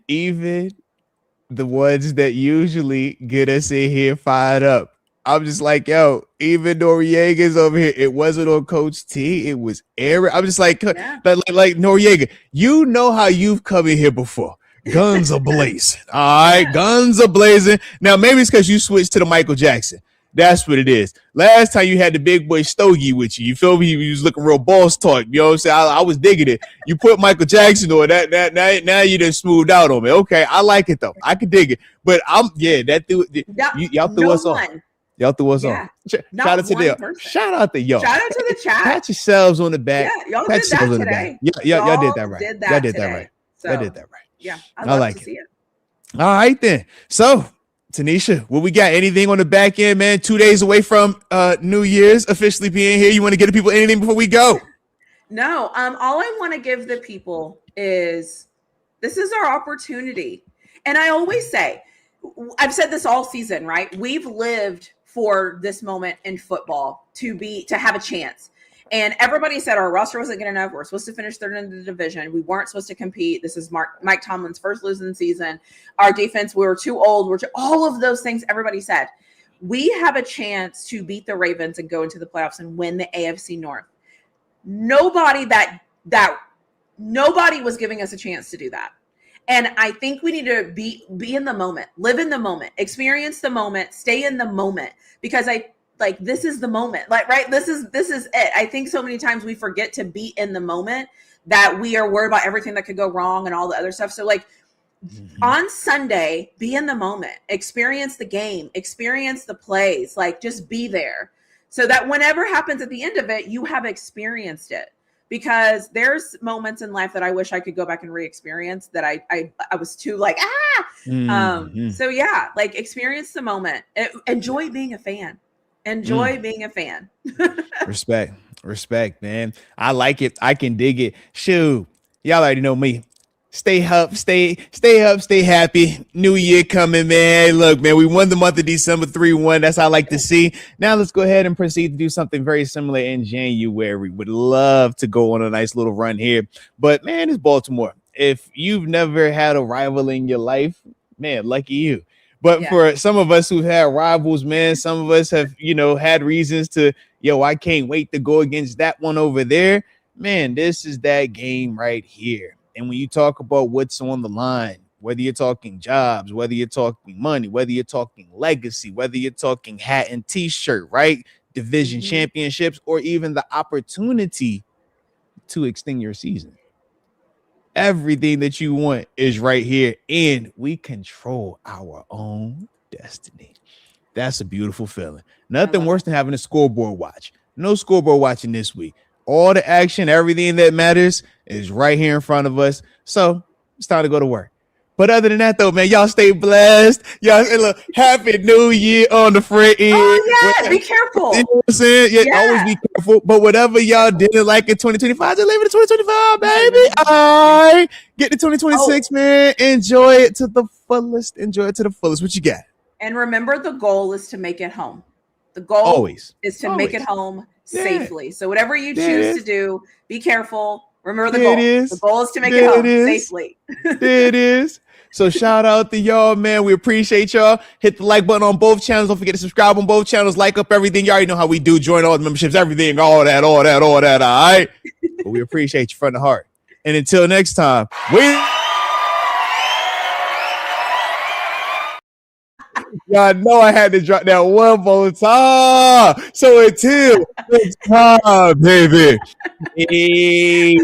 the ones that usually get us in here fired up. I'm just like, yo, even Noriega's over here. It wasn't on Coach T. It was Aaron. I'm just like Noriega, you know how you've come in here before. Guns are blazing. All right, guns are blazing. Now, maybe it's because you switched to the Michael Jackson. That's what it is. Last time you had the big boy Stogie with you. You feel me? You was looking real boss talk. You know what I'm saying? I was digging it. You put Michael Jackson on that. Now you done smoothed out on me. Okay, I like it though. I can dig it. But y'all threw us off. Y'all threw us on. Shout out to them. Shout out to y'all. Shout out to the chat. Pat yourselves on the back. Yeah, y'all did that today. Y'all did that right. Y'all did that right. Y'all did that right. Yeah, I like to see it. All right then. So, TaNeisha, what we got? Anything on the back end, man? 2 days away from New Year's officially being here. You want to get the people anything before we go? No. All I want to give the people is this is our opportunity. And I always say, I've said this all season, right? We've lived for this moment in football to have a chance. And everybody said our roster wasn't good enough. We're supposed to finish third in the division. We weren't supposed to compete. This is Mike Tomlin's first losing season. Our defense, we were too old. All of those things everybody said. We have a chance to beat the Ravens and go into the playoffs and win the AFC North. Nobody was giving us a chance to do that. And I think we need to be in the moment, live in the moment, experience the moment, stay in the moment, because this is the moment, right? This is it. I think so many times we forget to be in the moment, that we are worried about everything that could go wrong and all the other stuff. So on Sunday, be in the moment, experience the game, experience the plays, just be there so that whenever happens at the end of it, you have experienced it. Because there's moments in life that I wish I could go back and re-experience that I was too So yeah, experience the moment. Enjoy being a fan. Enjoy being a fan. Respect, man. I like it. I can dig it. Shoot, y'all already know me. Stay up, stay happy. New year coming, man. Look, man, we won the month of December 3-1. That's how I like to see. Now let's go ahead and proceed to do something very similar in January. Would love to go on a nice little run here. But man, it's Baltimore. If you've never had a rival in your life, man, lucky you. But for some of us who've had rivals, man, some of us have, had reasons to, I can't wait to go against that one over there. Man, this is that game right here. And when you talk about what's on the line, whether you're talking jobs, whether you're talking money, whether you're talking legacy, whether you're talking hat and t-shirt, right? Division championships, or even the opportunity to extend your season. Everything that you want is right here, and we control our own destiny. That's a beautiful feeling. Nothing worse than having a scoreboard watch. No scoreboard watching this week. All the action, everything that matters is right here in front of us. So it's time to go to work. But other than that, though, man, y'all stay blessed. Y'all look, happy New Year on the front end. Oh, yeah, be careful. You know what I'm saying? Yeah, always be careful. But whatever y'all didn't like in 2025, just leave it to 2025, baby. All right. Get to 2026, man. Enjoy it to the fullest. What you got? And remember, the goal is to make it home. The goal is to make it home safely. So whatever you choose to do, be careful. Remember the goal. The goal is to make it home safely. There it is. So shout out to y'all, man. We appreciate y'all. Hit the like button on both channels. Don't forget to subscribe on both channels. Like up everything. You already know how we do. Join all the memberships, everything, all that. All right. But we appreciate you from the heart. And until next time, we Y'all know I had to drop that one more time. So until next time, baby. Hey.